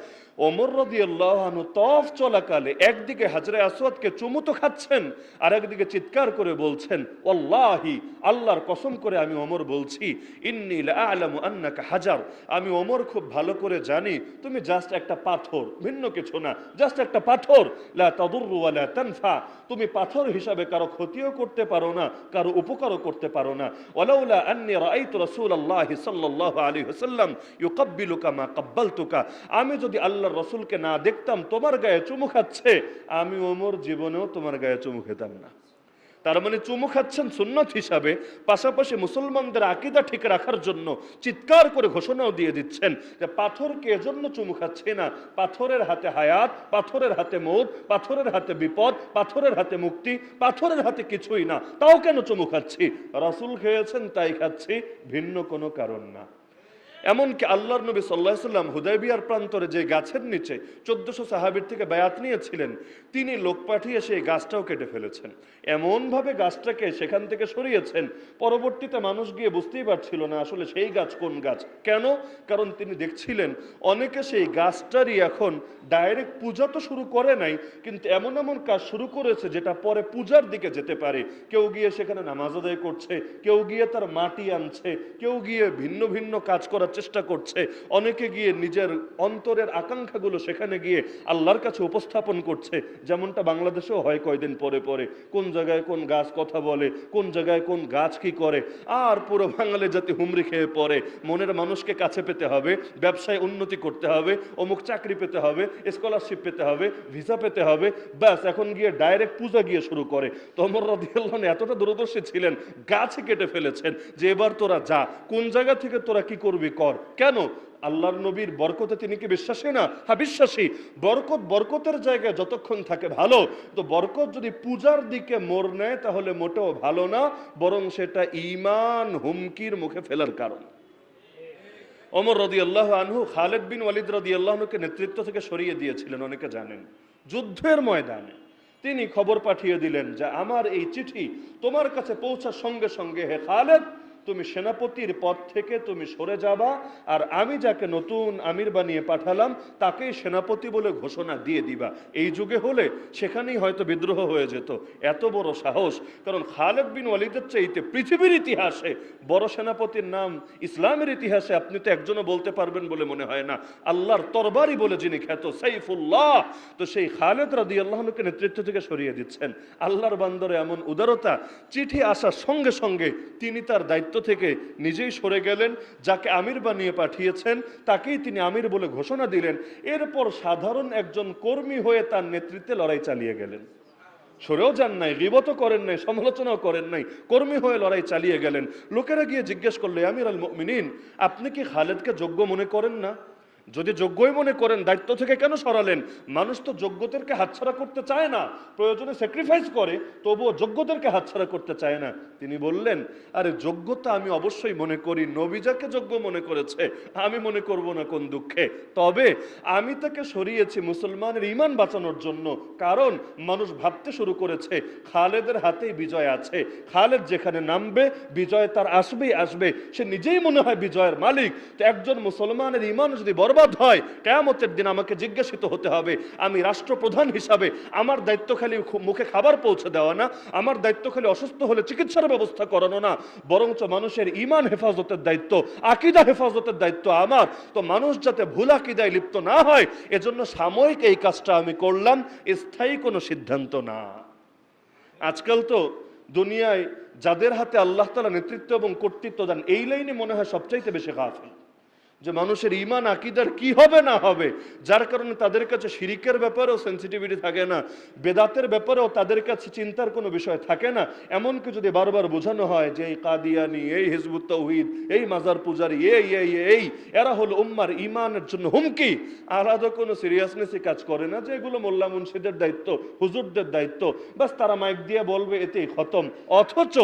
ওমর রাদিয়াল্লাহু আনহু তওয়াফ চলাকালে একদিকে হাজরে আসওয়াদকে চুমু তো খাচ্ছেন, আর একদিকে চিৎকার করে বলছেন, ওয়াল্লাহি, আল্লাহর কসম করে আমি ওমর বলছি, ইন্নী লাআলামু আন্নাকা হাজার, আমি ওমর খুব ভালো করে জানি তুমি জাস্ট একটা পাথর, ভিন্ন কিছু না, জাস্ট একটা পাথর। লা তাদুররু ওয়া লা তানফা, তুমি পাথর হিসাবে কারো ক্ষতিও করতে পারো না, কারো উপকারও করতে পারো না। ওয়ালাউলা আন্নী রাআইতু রাসূলুল্লাহি সাল্লাল্লাহু আলাইহি ওয়াসাল্লাম ইউকাব্বিলুকা মা কাব্বালতুকা, আমি যদি আল্লাহর রাসূলকে না দেখতাম তোমার গায়ে চুমু খাচ্ছে, আমি ওমর জীবনেও তোমার গায়ে চুমু খেতাম না। তার মানে চুমু খাচ্ছেন সুন্নত হিসাবে, পাশাপাশি মুসলমানদের আকীদা ঠিক রাখার জন্য চিৎকার করে ঘোষণাও দিয়ে দিচ্ছেন যে পাথরকে এজন্য চুমু খাচ্ছে না, পাথরের হাতে হায়াত, পাথরের হাতে মৌত, পাথরের হাতে বিপদ, পাথরের হাতে মুক্তি, পাথরের হাতে কিছুই না, তাও কেন চুমু খাচ্ছি? রাসূল খেয়েছেন তাই খাচ্ছি, ভিন্ন কোনো কারণ না। এমনকি আল্লাহর নবী সাল্লাল্লাহু আলাইহি সাল্লাম হুদায়বিয়ার প্রান্তরে যে গাছের নিচে 1400 সাহাবীর থেকে বায়াত নিয়েছিলেন, তিনি লোক পাঠিয়ে সেই গাছটাও কেটে ফেলেছেন। এমনভাবে গাছটাকে সেখান থেকে সরিয়েছেন, পরবর্তীতে মানুষ গিয়ে বুঝতেই পারছিল না আসলে সেই গাছ কোন গাছ। কেন? কারণ তিনি দেখছিলেন অনেকে সেই গাছটারই এখন ডাইরেক্ট পূজা তো শুরু করে নাই, কিন্তু এমন এমন কাজ শুরু করেছে যেটা পরে পূজার দিকে যেতে পারে। কেউ গিয়ে সেখানে নামাজ আদায় করছে, কেউ গিয়ে তার মাটি আনছে, কেউ গিয়ে ভিন্ন ভিন্ন কাজ করার চেষ্টা করছে, অনেকে গিয়ে নিজের অন্তরের আকাঙ্ক্ষাগুলো সেখানে গিয়ে আল্লাহর কাছে উপস্থাপন করছে। যেমনটা বাংলাদেশেও হয় কয়দিন পরে পরে, কোন জায়গায় কোন গাছ কথা বলে, কোন জায়গায় কোন গাছ কি করে, আর পুরো বাঙালি জাতি হুমড়ি খেয়ে পড়ে। মনের মানুষকে কাছে পেতে হবে, ব্যবসায় উন্নতি করতে হবে, অমুক চাকরি পেতে হবে, স্কলারশিপ পেতে হবে, ভিসা পেতে হবে, ব্যাস এখন গিয়ে ডাইরেক্ট পূজা গিয়ে শুরু করে। তো ওমর রাদিয়াল্লাহু আনহু এতটা দূরদর্শী ছিলেন, গাছ কেটে ফেলেছেন যে এবার তোরা যা, কোন জায়গা থেকে তোরা কি করবি কর। কেন? আল্লাহর নবীর বরকতে তিনি কি বিশ্বাসী না? হ্যাঁ বিশ্বাসী। বরকতের জায়গায় যতক্ষণ থাকে ভালো, তো বরকত যদি পূজার দিকে মোড় নেয় তাহলে মোটেও ভালো না, বরং সেটা ঈমান হুমকির মুখে ফেলার কারণ। ওমর রাদিয়াল্লাহু আনহু খালিদ বিন ওয়ালিদ রাদিয়াল্লাহু আনহুকে নেতৃত্ব থেকে সরিয়ে দিয়েছিলেন, অনেকে জানেন। যুদ্ধের ময়দানে তিনি খবর পাঠিয়ে দিলেন যে আমার এই চিঠি তোমার কাছে পৌঁছার সঙ্গে সঙ্গে হে খালিদ, তুমি সেনাপতির পদ থেকে তুমি সরে যাবা, আর আমি যাকে নতুন আমির বানিয়ে পাঠালাম তাকেই সেনাপতি বলে ঘোষণা দিয়ে দিবা। এই যুগে হলে সেখানেই হয়তো বিদ্রোহ হয়ে যেত। এত বড় সাহস! কারণ খালিদ বিন ওয়ালিদের চাইতে পৃথিবীর ইতিহাসে বড় সেনাপতির নাম ইসলামের ইতিহাসে আপনি তো একজনও বলতে পারবেন বলে মনে হয় না। আল্লাহর তরবারি বলে যিনি খ্যাত সাইফুল্লাহ, তো সেই খালিদ রাদিয়াল্লাহু আনহুকে নেতৃত্ব থেকে সরিয়ে দিচ্ছেন। আল্লাহর বান্দরে এমন উদারতা, চিঠি আসার সঙ্গে সঙ্গে তিনি তার দায়িত্ব থেকে নিজেই সরে গেলেন, যাকে আমির বানিয়ে পাঠিয়েছেন তাকেই তিনি আমির বলে ঘোষণা দিলেন। এরপর সাধারণ একজন কর্মী হয়ে তার নেতৃত্বে লড়াই চালিয়ে গেলেন। সরেও যান নাই, গীবতও করেন নাই, সমালোচনাও করেন নাই, কর্মী হয়ে লড়াই চালিয়ে গেলেন। লোকেরা গিয়ে জিজ্ঞেস করলো, আমির আল মুমিনিন, আপনি কি খালিদকে যোগ্য মনে করেন না? যদি যোগ্যই মনে করেন দায়িত্ব থেকে কেন সরালেন? মানুষ তো যোগ্যদেরকে হাতছাড়া করতে চায় না, প্রয়োজনে স্যাক্রিফাইস করে, তবুও যোগ্যদেরকে হাতছাড়া করতে চায় না। তিনি বললেন, আরে যোগ্যতা আমি অবশ্যই মনে করি, নবী যাকে যোগ্য মনে করেছে আমি মনে করব না কোন দুঃখে। তবে আমি তাকে সরিয়েছি মুসলমানের ঈমান বাঁচানোর জন্য, কারণ মানুষ ভাবতে শুরু করেছে খালেদের হাতেই বিজয় আছে, খালেদ যেখানে নামবে বিজয় তার আসবেই আসবে, সে নিজেই মনে হয় বিজয়ের মালিক। তো একজন মুসলমানের ঈমান যদি বরবাদ হয়, কিয়ামতের দিন আমাকে জিজ্ঞাসিত হতে হবে। আমি রাষ্ট্রপ্রধান হিসাবে আমার দায়িত্ব খালি মুখে খাবার পৌঁছে দেওয়া না, আমার দায়িত্ব খালি অসুস্থ হলে চিকিৎসার ব্যবস্থা করানো না, বরঞ্চ মানুষের ঈমান হেফাজতের দায়িত্ব, আকীদা হেফাজতের দায়িত্ব আমার। তো মানুষ যাতে ভুল আকীদায় লিপ্ত না হয়, এজন্য সাময়িক এই কাজটা আমি করলাম, স্থায়ী কোনো সিদ্ধান্ত না। আজকাল তো দুনিয়ায় যাদের হাতে আল্লাহ তাআলা নেতৃত্ব এবং কর্তৃত্ব দেন, এই লাইনে মনে হয় সবচাইতে বেশি গাফিল। যে মানুষের ঈমান আকীদার কি হবে না হবে, যার কারণে তাদের কাছে শিরিকের ব্যাপারেও সেন্সিটিভিটি থাকে না, বেদাতের ব্যাপারেও তাদের কাছে চিন্তার কোনো বিষয় থাকে না। এমনকি যদি বারবার বোঝানো হয় যে এই কাদিয়ানি, এই হিজবুত তাওহীদ, এই মাজার পূজারি, এই এরা হলো উম্মার ঈমানের জন্য হুমকি, আলাদা কোনো সিরিয়াসনেসই কাজ করে না যে এগুলো মোল্লা মুন্সিদের দায়িত্ব, হুজুরদের দায়িত্ব, বাস তারা মাইক দিয়ে বলবে এতেই খতম। অথচ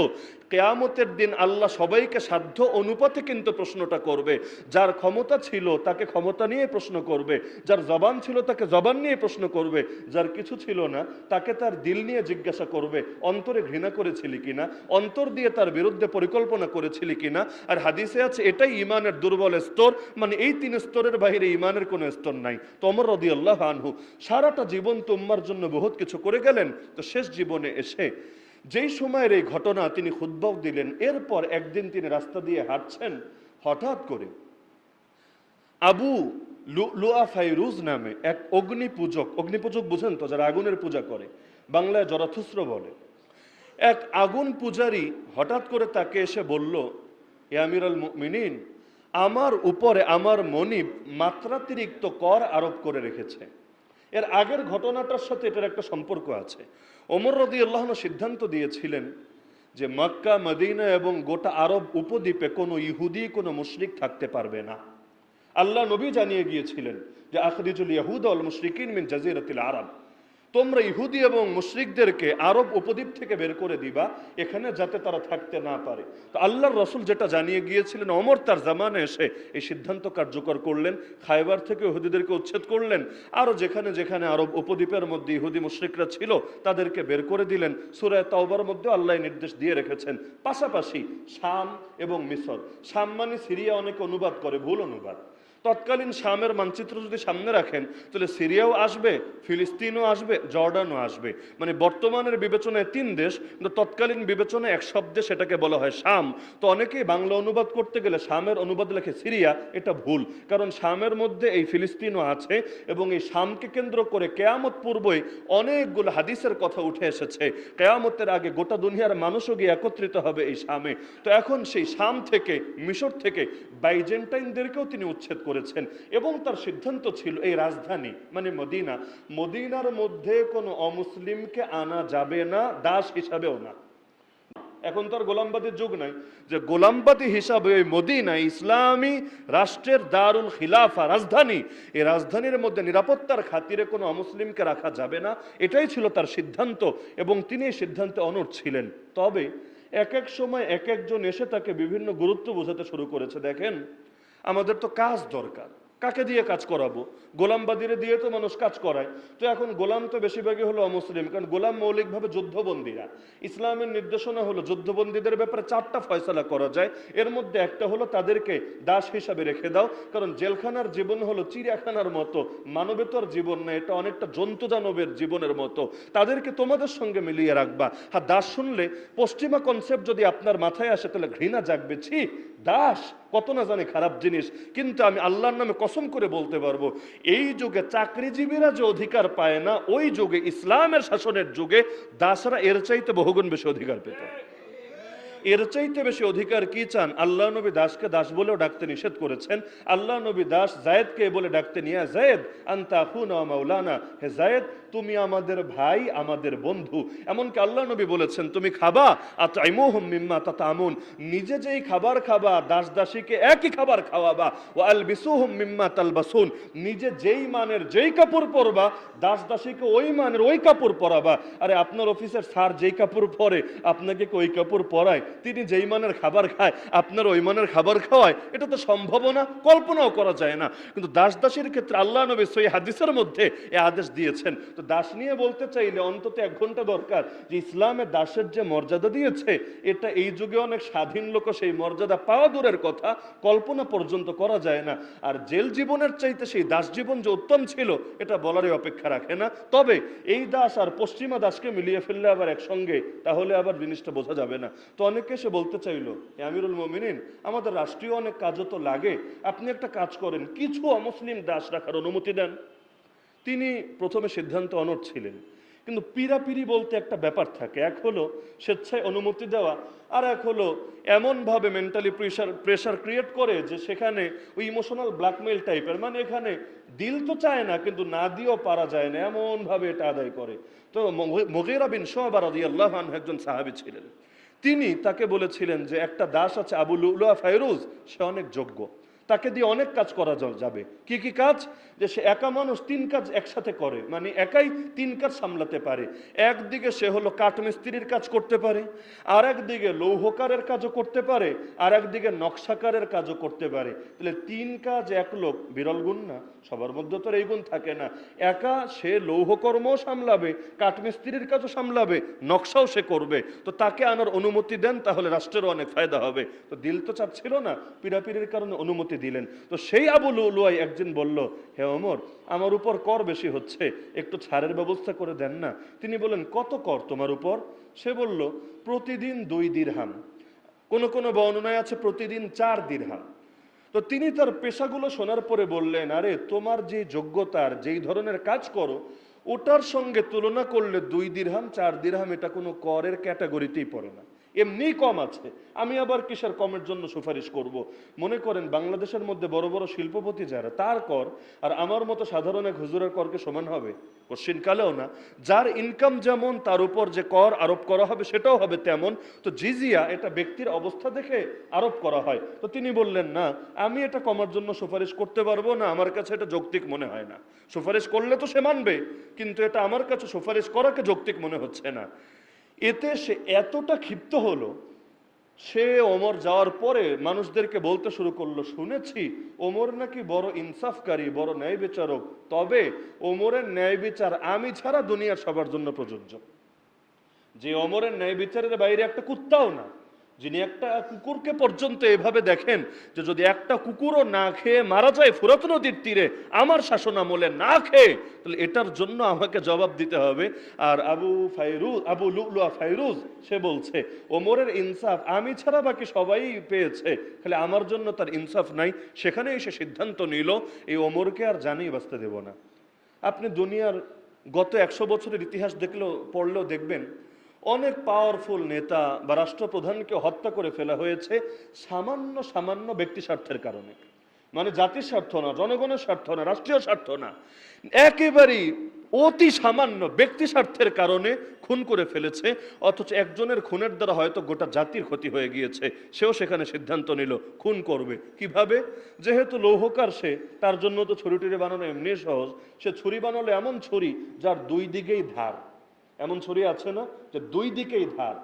কিয়ামতের দিন আল্লাহ সবাইকে সাধ্য অনুপাতে কিন্তু প্রশ্নটা করবে। যার ক্ষমতা ছিল তাকে ক্ষমতা নিয়ে প্রশ্ন করবে, যার জবান ছিল তাকে জবান নিয়ে প্রশ্ন করবে, যার কিছু ছিল না তাকে তার দিল নিয়ে জিজ্ঞাসা করবে, অন্তরে ঘৃণা করেছিলি কিনা, অন্তর দিয়ে তার বিরুদ্ধে পরিকল্পনা করেছিলি কিনা। আর হাদিসে আছে এটাই ঈমানের দুর্বল স্তর, মানে এই 3 স্তরের বাইরে ঈমানের কোনো স্তর নাই। তো ওমর রাদিয়াল্লাহু আনহু সারাটা জীবন তো উম্মার জন্য বহুত কিছু করে গেলেন, তো শেষ জীবনে এসে যেই সময়ের এই ঘটনা তিনি খুতবাও দিলেন, এরপর একদিন তিনি রাস্তা দিয়ে হাঁটছেন, হঠাৎ করে আবু লুলুয়া ফাইরুজ নামে এক অগ্নিপূজক বুঝেন তো, যারা আগুনের পূজা করে, বাংলায় জরাথুস্র বলে, এক আগুন পূজারী হঠাৎ করে তাকে এসে বলল, ইয়া আমিরুল মুমিনিন, আমার উপরে আমার মনিব মাত্রাতিরিক্ত কর আরোপ করে রেখেছে। এর আগের ঘটনাটার সাথে এটার একটা সম্পর্ক আছে। ওমর রাদিয়াল্লাহু আনহু সিদ্ধান্ত দিয়েছিলেন যে মক্কা, মদিনা এবং গোটা আরব উপদ্বীপে কোনো ইহুদি, কোনো মুশরিক থাকতে পারবে না। আল্লাহ নবী জানিয়ে গিয়েছিলেন যে আখরিজুল ইয়াহুদ ওয়াল মুশরিকিন মিন জাজিরাতিল আরব, তোমরা ইহুদি এবং মুশরিকদেরকে আরব উপদ্বীপ থেকে বের করে দিবা, এখানে যাতে তারা থাকতে না পারে। তো আল্লাহর রাসূল যেটা জানিয়ে গিয়েছিলেন, ওমর তার জামানে এসে এই সিদ্ধান্ত কার্যকর করলেন। খায়বার থেকে ইহুদিদেরকে উচ্ছেদ করলেন, আরও যেখানে যেখানে আরব উপদ্বীপের মধ্যে ইহুদি মুশরিকরা ছিল তাদেরকে বের করে দিলেন। সূরা তাওবার মধ্যে আল্লাহ নির্দেশ দিয়ে রেখেছেন। পাশাপাশি শাম এবং মিসর, শাম মানে সিরিয়া অনেকে অনুবাদ করে, ভুল অনুবাদ। তৎকালীন শামের মানচিত্র যদি সামনে রাখেন তাহলে সিরিয়াও আসবে, ফিলিস্তিনও আসবে, জর্ডানও আসবে। মানে বর্তমানের বিবেচনায় 3 দেশ, কিন্তু তৎকালীন বিবেচনায় এক শব্দে সেটাকে বলা হয় শাম। তো অনেকেই বাংলা অনুবাদ করতে গেলে শামের অনুবাদ লেখে সিরিয়া, এটা ভুল। কারণ শামের মধ্যে এই ফিলিস্তিনও আছে এবং এই শামকে কেন্দ্র করে কেয়ামত পূর্বই অনেকগুলো হাদিসের কথা উঠে এসেছে। কেয়ামতের আগে গোটা দুনিয়ার মানুষও গিয়ে একত্রিত হবে এই শামে। তো এখন সেই শাম থেকে, মিশর থেকে বাইজেন্টাইনদেরকেও তিনি উচ্ছেদ করেছেন এবং তার সিদ্ধান্ত ছিল এই রাজধানী মানে মদিনার মধ্যে কোনো অমুসলিমকে আনা যাবে না, দাস হিসাবেও না। এখন তো আর গোলামবাদীর যুগ নাই যে গোলামবাদী হিসাবে ওই মদিনা ইসলামী রাষ্ট্রের দারুল খিলাফা রাজধানী, এই রাজধানীর মধ্যে নিরাপত্তার খাতিরে কোনো অমুসলিমকে রাখা যাবে না, এটাই ছিল তার সিদ্ধান্ত এবং তিনি এই সিদ্ধান্তে অনড় ছিলেন। তবে এক এক সময় এক একজন এসে তাকে বিভিন্ন গুরুত্ব বোঝাতে শুরু করেছে। দেখেন, আমাদের তো কাজ দরকার, কাকে দিয়ে কাজ করাবো? গোলামবাদীরে দিয়ে তো মানুষ কাজ করায়। তো এখন গোলাম তো বেশিরভাগই হলো অমুসলিম, কারণ গোলাম মৌলিকভাবে যুদ্ধবন্দীরা। ইসলামের নির্দেশনা হলো যুদ্ধবন্দীদের ব্যাপারে 4টা ফয়সালা করা যায়। এর মধ্যে একটা হলো তাদেরকে দাস হিসাবে রেখে দাও, কারণ জেলখানার জীবন হলো চিড়িয়াখানার মতো, মানবেতর জীবন না, এটা অনেকটা জন্তু জানবের জীবনের মতো, তাদেরকে তোমাদের সঙ্গে মিলিয়ে রাখবা। হ্যাঁ, দাস শুনলে পশ্চিমা কনসেপ্ট যদি আপনার মাথায় আসে তাহলে ঘৃণা জাগবে, ছি দাস কত না জানি খারাপ জিনিস। কিন্তু আমি আল্লাহর নামে কসম করে বলতে পারবো, এই যুগে চাকরিজীবীরা যে অধিকার পায় না, ওই যুগে ইসলামের শাসনের যুগে দাসরা এর চাইতে বহুগুণ বেশি অধিকার পেত। এর চাইতে বেশি অধিকার কি চান? আল্লাহ নবী দাসকে দাস বলেও ডাকতে নিষেধ করেছেন। আল্লাহ নবী দাস জায়েদকে বলে ডাকতে নিয়ে, জায়েদ আনতা আখুনা ওয়া মাওলানা, হে জায়েদ তুমি আমাদের ভাই, আমাদের বন্ধু। এমনকি আল্লাহ নবী বলেছেন তুমি খাবা আতইমুহুম মিম্মা তাতামুন, নিজে যেই খাবার খাবা দাস দাসীকে একই খাবার খাওয়াবা। ওয়া আলবিসুহুম মিম্মা তালবাসুন, নিজে যেই মানের যেই কাপড় পরবা দাস দাসীকে ওই মানের ওই কাপড় পরাবা। আরে আপনার অফিসের স্যার যেই কাপড় পরে আপনাকে কি ওই কাপড় পরায়? তিনি যেই মানের খাবার খায় আপনার ওই মানের খাবার খাওয়ায়? এটা তো সম্ভব না, কল্পনাও করা যায় না। কিন্তু দাস দাসীর ক্ষেত্রে আল্লাহ নবী সহিহ হাদিসের মধ্যে এই আদেশ দিয়েছেন। তো দাস নিয়ে বলতে চাইলে অন্তত 1 ঘন্টা দরকার যে ইসলামে দাসের যে মর্যাদা দিয়েছে, এটা এই যুগে অনেক স্বাধীন লোক সেই মর্যাদা পাওয়া দূরের কথা, কল্পনা পর্যন্ত করা যায় না। আর জেল জীবনের চাইতে সেই দাস জীবন যে উত্তম ছিল এটা বলারই অপেক্ষা রাখে না। তবে এই দাস আর পশ্চিমা দাসকে মিলিয়ে ফেললে আবার একসঙ্গে, তাহলে আবার জিনিসটা বোঝা যাবে না। তো অনেকে সে বলতে চাইলো, আমিরুল মুমিনিন আমাদের রাষ্ট্রীয় অনেক কাজও তো লাগে, আপনি একটা কাজ করেন, কিছু অমুসলিম দাস রাখার অনুমতি দেন। তিনি প্রথমে সিদ্ধান্ত অনড় ছিলেন, কিন্তু পিরাপিরি বলতে একটা ব্যাপার থাকে, এক হলো স্বেচ্ছায় অনুমতি দেওয়া, আর এক হলো এমনভাবে মেন্টালি প্রেশার ক্রিয়েট করে যে সেখানে ওই ইমোশনাল ব্ল্যাকমেইল টাইপের, মানে এখানে দিল তো চায় না কিন্তু না দিয়েও পারা যায় না, এমনভাবে এটা আদায় করে। তো মুগীরা বিন শুবা রাদিয়াল্লাহু আনহু একজন সাহাবী ছিলেন। তিনি তাকে বলেছিলেন যে একটা দাস আছে আবু লুলুয়া ফায়রুজ, সে অনেক যোগ্য, তাকে দিয়ে অনেক কাজ করা যাবে। কি কি কাজ? যে সে একা মানুষ 3 কাজ একসাথে করে, মানে একাই 3 কাজ সামলাতে পারে। একদিকে সে হলো কাঠমিস্ত্রির কাজ করতে পারে, আর একদিকে লৌহকারের কাজও করতে পারে, আর একদিকে নকশাকারের কাজও করতে পারে। তাহলে 3 কাজ এক লোক, বিরল গুণ না? সবার মধ্যে তো এই গুণ থাকে না। একা সে লৌহকর্মও সামলাবে, কাঠমিস্ত্রির কাজও সামলাবে, নকশাও সে করবে। তো তাকে আনার অনুমতি দেন, তাহলে রাষ্ট্রেরও অনেক ফায়দা হবে। তো দিল তো চাচ্ছিল না, পিড়াপিড়ির কারণে অনুমতি দিলেন। তো সেই আবু লুলুয়াই একদিন বলল, হে ওমর, আমার উপর কর বেশি হচ্ছে, একটু ছাড়ের ব্যবস্থা করে দেন না। তিনি বললেন, কত কর তোমার উপর? সে বলল, প্রতিদিন 2 দিরহাম, কোন কোন বর্ণনায় আছে প্রতিদিন 4 দিরহাম। তো তিনি তার পেশাগুলো শোনার পরে বললেন, আরে তোমার যে যোগ্যতার, যেই ধরনের কাজ করো, ওটার সঙ্গে তুলনা করলে 2 দিরহাম 4 দিরহাম এটা কোনো করের ক্যাটাগরিতেই পড়ে না, এমনিই কম আছে। আমি আবার কিসের কমের জন্য সুপারিশ করব? মনে করেন বাংলাদেশের মধ্যে বড় বড় শিল্পপতি যারা, তার কর আর আমার মতো সাধারণ এক হুজুরের করকে সমান হবে? কোশ্চিনকালেও না। যার ইনকাম যেমন, তার উপর যে কর আরোপ করা হবে সেটাও হবে তেমন। তো জিজিয়া এটা ব্যক্তির অবস্থা দেখে আরোপ করা হয়। তো তিনি বললেন, না, আমি এটা কমার জন্য সুপারিশ করতে পারবো না, আমার কাছে এটা যৌক্তিক মনে হয় না। সুপারিশ করলে তো সে মানবে, কিন্তু এটা আমার কাছে সুপারিশ করাকে যৌক্তিক মনে হচ্ছে না। এতে সে এতটা ক্ষিপ্ত হলো, সে ওমর যাওয়ার পরে মানুষদেরকে বলতে শুরু করলো, শুনেছি ওমর নাকি বড় ইনসাফকারী, বড় ন্যায় বিচারক, তবে ওমরের ন্যায় বিচার আমি ছাড়া দুনিয়ার সবার জন্য প্রযোজ্য। যে ওমরের ন্যায় বিচারের বাইরে একটা কুত্তাও না, যিনি একটা কুকুরকে পর্যন্ত এভাবে দেখেন যে যদি একটা কুকুরও না খেয়ে মারা যায় ফুরাত নদীর তীরে আমার শাসন আমলে না খেয়ে, তাহলে এটার জন্য আমাকে জবাব দিতে হবে। আর আবু লুলুয়া ফায়রুজ সে বলছে, ওমরের ইনসাফ আমি ছাড়া বাকি সবাই পেয়েছে, খালি আমার জন্য তার ইনসাফ নাই। সেখানেই সে সিদ্ধান্ত নিল, এই ওমরকে আর জানিয়ে বাঁচতে দেব না। আপনি দুনিয়ার গত 100 বছরের ইতিহাস পড়লেও দেখবেন, অনেক পাওয়ারফুল নেতা বা রাষ্ট্রপ্রধানকে হত্যা করে ফেলা হয়েছে সামান্য সামান্য ব্যক্তি স্বার্থের কারণে। মানে জাতির স্বার্থ না, জনগণের স্বার্থ না, রাষ্ট্রীয় স্বার্থ না, একেবারেই অতি সামান্য ব্যক্তি স্বার্থের কারণে খুন করে ফেলেছে। অথচ একজনের খুনের দ্বারা হয়তো গোটা জাতির ক্ষতি হয়ে গিয়েছে, সেও সেখানে সিদ্ধান্ত নিল খুন করবে। কিভাবে? যেহেতু লৌহকার সে, তার জন্য তো ছুরি টুরি বানানো এমনি সহজ। সে ছুরি বানালো এমন ছুরি যার 2 দিকেই ধার। এমন ছুরি আছে না যে 2 দিকেই ধার।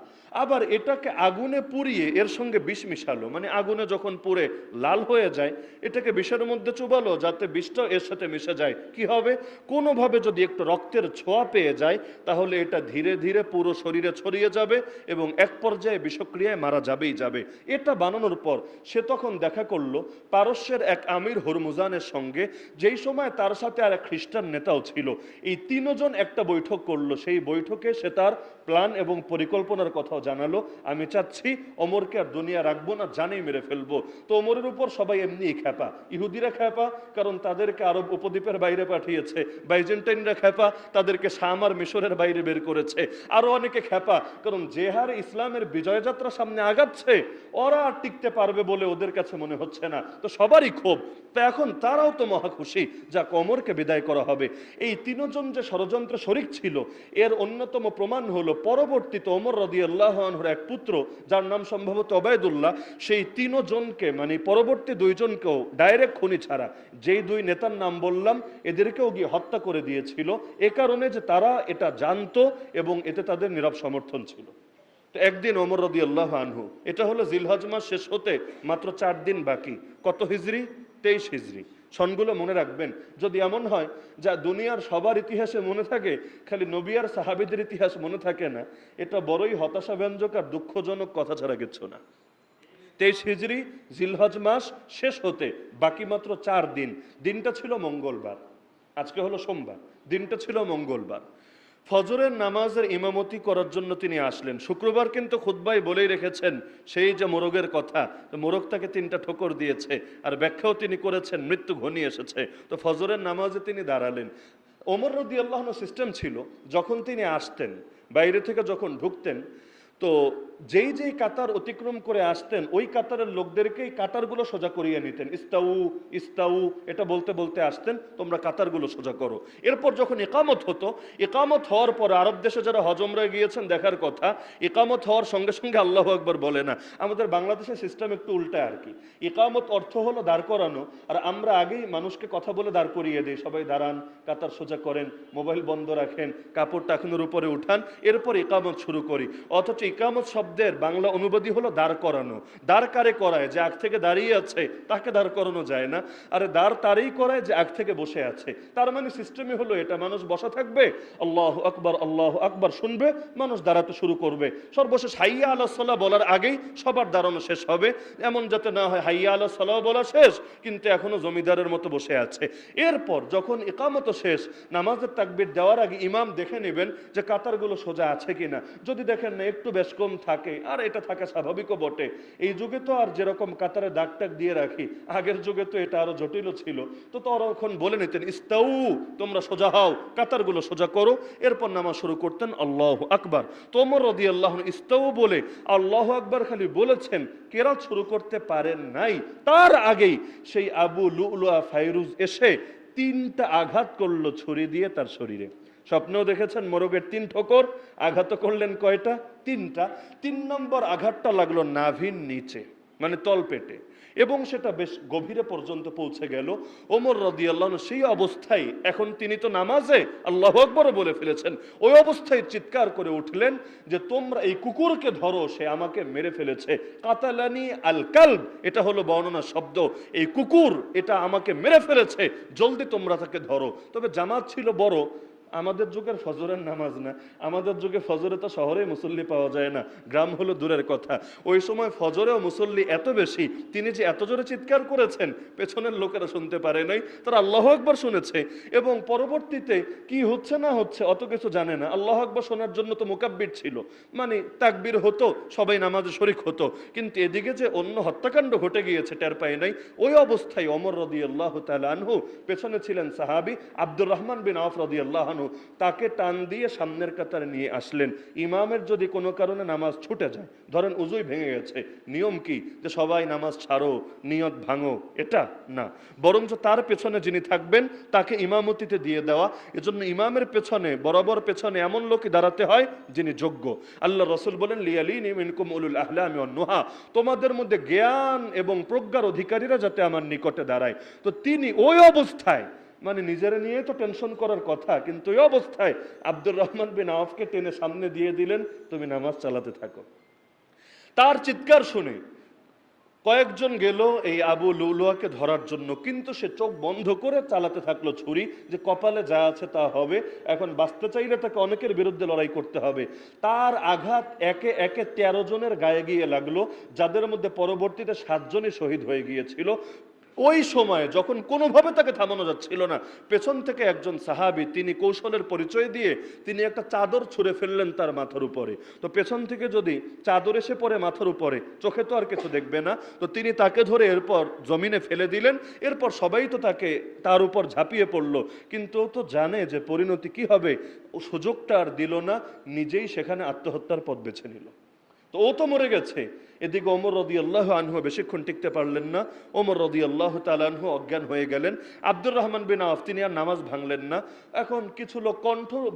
আবার এটাকে আগুনে পুড়িয়ে এর সঙ্গে বিষ মিশালো, মানে আগুনে যখন পুড়ে লাল হয়ে যায়, এটাকে বিষের মধ্যে চুবালো যাতে বিষটাও এর সাথে মিশে যায়। কি হবে? কোনোভাবে যদি একটু রক্তের ছোঁয়া পেয়ে যায়, তাহলে এটা ধীরে ধীরে পুরো শরীরে ছড়িয়ে যাবে এবং এক পর্যায়ে বিষক্রিয়ায় মারা যাবেই যাবে। এটা বানানোর পর সে তখন দেখা করলো পারস্যের এক আমির হুরমুজানের সঙ্গে, যেই সময় তার সাথে আর এক খ্রিস্টান নেতাও ছিল। এই 3 জন একটা বৈঠক করলো। সেই বৈঠকে সে তার প্ল্যান এবং পরিকল্পনার কথা জানালো, আমি চাচ্ছি ওমরকে আর দুনিয়া রাখবো না, জানেই মেরে ফেলবো। তো ওমরের উপর সবাই এমনিই খেপা। ইহুদিরা খেপা, কারণ তাদেরকে আরব উপদ্বীপের বাইরে পাঠিয়েছে। বাইজেন্টাইনরা খেপা, তাদেরকে শাম আর মিশরের বাইরে বের করেছে। আরো অনেকে খেপা, কারণ যে হারে ইসলামের বিজয়যাত্রা সামনে আগাচ্ছে, ওরা আর টিকতে পারবে বলে ওদের কাছে মনে হচ্ছে না। তো সবারই ক্ষোভ। তো এখন তারাও তো মহা খুশি, যা ওমরকে বিদায় করা হবে। এই 3 জন যে ষড়যন্ত্র শরিক ছিল, এর অন্যতম প্রমাণ হলো পরবর্তীতে ওমর রাদিয়াল্লাহু আনহুর এক পুত্র, যার নাম সম্ভবত ওবায়দুল্লাহ, সেই 3 জনকে, মানে পরবর্তী 2 জনকেও ডাইরেক্ট খুনি ছাড়া, যেই 2 নেতার নাম বললাম, এদেরকেও গিয়ে হত্যা করে দিয়েছিল, এ কারণে যে তারা এটা জানতো এবং এতে তাদের নীরব সমর্থন ছিল। তো একদিন ওমর রাদিয়াল্লাহু আনহু, এটা হলো জিলহজ মাস শেষ হতে মাত্র 4 দিন বাকি। কত হিজরি? 23 হিজরি। সনগুলো মনে রাখবেন। যদি এমন হয় যা দুনিয়ার সবার ইতিহাসে মনে থাকে, খালি নবী আর সাহাবীদের ইতিহাস মনে থাকে না, এটা বড়ই হতাশাব্যঞ্জক আর দুঃখজনক কথা ছাড়া কিছু না। 23 হিজরি, জিলহজ মাস শেষ হতে বাকি মাত্র 4 দিন। দিনটা ছিল মঙ্গলবার, আজকে হলো সোমবার, দিনটা ছিল মঙ্গলবার। ফজরের নামাজের ইমামতি করার জন্য তিনি আসলেন। শুক্রবার কিন্তু খুতবায় বলেই রেখেছেন সেই যে মোরগের কথা, তো মোরগ তাকে 3টা ঠোকর দিয়েছে, আর ব্যাখ্যাও তিনি করেছেন মৃত্যু ঘনিয়ে এসেছে। তো ফজরের নামাজে তিনি দাঁড়ালেন। ওমর রাদিয়াল্লাহু আনহু সিস্টেম ছিল, যখন তিনি আসতেন বাইরে থেকে যখন ঢুকতেন, তো যেই যেই কাতার অতিক্রম করে আসতেন ওই কাতারের লোকদেরকেই কাতারগুলো সোজা করিয়ে নিতেন। ইস্তাউ ইস্তাউ এটা বলতে বলতে আসতেন, তোমরা কাতারগুলো সোজা করো। এরপর যখন ইকামত হতো, ইকামত হওয়ার পর আরব দেশে যারা হজমরা গিয়েছেন দেখার কথা, ইকামত হওয়ার সঙ্গে সঙ্গে আল্লাহু আকবার বলে না। আমাদের বাংলাদেশের সিস্টেম একটু উল্টা আর কি। ইকামত অর্থ হলো দাঁড় করানো, আর আমরা আগেই মানুষকে কথা বলে দাঁড় করিয়ে দিই, সবাই দাঁড়ান, কাতার সোজা করেন, মোবাইল বন্ধ রাখেন, কাপড় টাকানোর উপরে উঠান, এরপর ইকামত শুরু করি। অথচ ইকামত শব্দের বাংলা অনুবাদই হলো দাঁড় করানো। দাঁড় কারে করায়? যে আগ থেকে দাঁড়িয়ে আছে তাকে দাঁড় করানো যায় না, আরে দাঁড় তারই করায় যে আগ থেকে বসে আছে। তার মানে সিস্টেমই হলো এটা, মানুষ বসা থাকবে, আল্লাহু আকবার শুনবে, মানুষ দাঁড়াতে শুরু করবে। সর্বশেষ হাইয়া আলাস সালাহ বলার আগেই সবার দাঁড়ানো শেষ হবে। এমন যাতে না হয় হাইয়া আলাস সালাহ বলা শেষ কিন্তু এখনো জমিদারের মতো বসে আছে। এরপর যখন ইকামত শেষ, নামাজের তাকবীর দেওয়ার আগে ইমাম দেখে নেবেন যে কাতারগুলো সোজা আছে কিনা। যদি দেখেন না একটু বেশ কম থাকে, আর এটা থাকা স্বাভাবিকও বটে, এই যুগে তো আর যেরকম কাতারে দাগ টাক দিয়ে রাখি, আগের যুগে তো এটা আরো জটিল ছিল, তো তখন বলে নিতেন ইস্তাউ, তোমরা সোজা হও, কাতারগুলো সোজা করো। এরপর নামাজ শুরু করতেন আল্লাহু আকবার। তো ওমর রাদিয়াল্লাহু আনহু ইস্তাউ বলে আল্লাহু আকবার খালি বলেছেন, কেরাত শুরু করতে পারেন নাই। তার আগেই সেই আবু লুলুয়া ফাইরুজ এসে 3টা আঘাত করলো ছুরি দিয়ে তার শরীরে। স্বপ্নেও দেখেছেন মোরগের 3 ঠোকর, আঘাত করলেন কয়টা? 3টা। 3 নম্বর আঘাতটা লাগলো নাভির নিচে, মানে তলপেটে, এবং সেটা বেশ গভীরে পর্যন্ত পৌঁছে গেল। ওমর রাদিয়াল্লাহু আনহু সেই অবস্থায়, এখন তিনি তো নামাজে আল্লাহু আকবার বলে ফেলেছেন, ওই অবস্থায় চিৎকার করে উঠলেন যে তোমরা এই কুকুরকে ধরো, সে আমাকে মেরে ফেলেছে। কাতালানি আল কালব, এটা হলো বর্ণনা শব্দ, এই কুকুর এটা আমাকে মেরে ফেলেছে, জলদি তোমরা তাকে ধরো। তবে জামাত ছিল বড়, আমাদের যুগের ফজরের নামাজ না, আমাদের যুগে ফজরে তো শহরে মুসল্লি পাওয়া যায় না, গ্রাম হলো দূরের কথা। ওই সময় ফজরেও মুসল্লি এত বেশি, তিনি যে এত জোরে চিৎকার করেছেন পেছনের লোকেরা শুনতে পারে নাই, তারা আল্লাহু আকবার শুনেছে। এবং পরবর্তীতে কি হচ্ছে না হচ্ছে অত কিছু জানে না, আল্লাহু আকবার শোনার জন্য তো মুকাব্বির ছিল, মানে তাকবীর হতো, সবাই নামাজে শরীক হতো, কিন্তু এদিকে যে অন্য হত্যাকাণ্ড ঘটে গিয়েছে টের পায় নাই। ওই অবস্থায় ওমর রাদিয়াল্লাহু তাআলা আনহু, পেছনে ছিলেন সাহাবী আব্দুর রহমান বিন আওফ রাদিয়াল্লাহু আনহু, তাকে টান দিয়ে সামনের কাতারে নিয়ে আসলেন। ইমামের যদি কোনো কারণে নামাজ ছুটে যায়, ধরেন উজুই ভেঙে গেছে, নিয়ম কি যে সবাই নামাজ ছাড়ো, নিয়ত ভাঙো? এটা না, বরঞ্চ তার পেছনে যিনি থাকবেন তাকে ইমামতিতে দিয়ে দেওয়া। এজন্য ইমামের পেছনে, বরাবর পেছনে এমন লোকই দাঁড়াতে হয় যিনি যোগ্য। আল্লাহ রাসূল বলেন লিয়ালিনি মিনকুম উলুল আহলামি ওয়ান নুহা, তোমাদের মধ্যে জ্ঞান এবং প্রজ্ঞার অধিকারীরা যাতে আমার নিকটে দাঁড়ায়। তো তিনি ওই অবস্থায়, মানে নিজেরা নিয়ে তো টেনশন করার কথা, কিন্তু এই অবস্থায় আব্দুর রহমান বিন আওফকে টেনে সামনে দিয়ে দিলেন, তুমি নামাজ চালাতে থাকো। তার চিৎকার শুনে কয়েকজন গেল এই আবু লুলুয়াকে ধরার জন্য, কিন্তু সে চোখ বন্ধ করে চালাতে থাকলো ছুরি, যে কপালে যা আছে তা হবে, এখন বাঁচতে চাইলে তাকে অনেকের বিরুদ্ধে লড়াই করতে হবে। তার আঘাত একে একে 13 জনের গায়ে গিয়ে লাগলো, যাদের মধ্যে পরবর্তীতে 7 জনই শহীদ হয়ে গিয়েছিল। ওই সময় যখন কোনোভাবে তাকে থামানো যাচ্ছিল না, পেছন থেকে একজন সাহাবী, তিনি কৌশলের পরিচয় দিয়ে তিনি একটা চাদর ছুঁড়ে ফেললেন তার মাথার উপরে। তো পেছন থেকে যদি চাদর এসে পড়ে মাথার উপরে, চোখে তো আর কিছু দেখবে না, তো তিনি তাকে ধরে এরপর জমিনে ফেলে দিলেন। এরপর সবাই তো তাকে তার উপর ঝাঁপিয়ে পড়লো, কিন্তু ও তো জানে যে পরিণতি কি হবে, ও সুযোগটা আর দিল না, নিজেই সেখানে আত্মহত্যার পথ বেছে নিল। তো ও তো মরে গেছে। এদিকে ওমর রাদিয়াল্লাহু আনহু বেশিক্ষণ টিকতে পারলেন না, ওমর রাদিয়াল্লাহু তাআলা আনহু অজ্ঞান হয়ে গেলেন। আব্দুর রহমান বিন আওফ তিনি আর নামাজ ভাঙলেন না। এখন কিছু লোক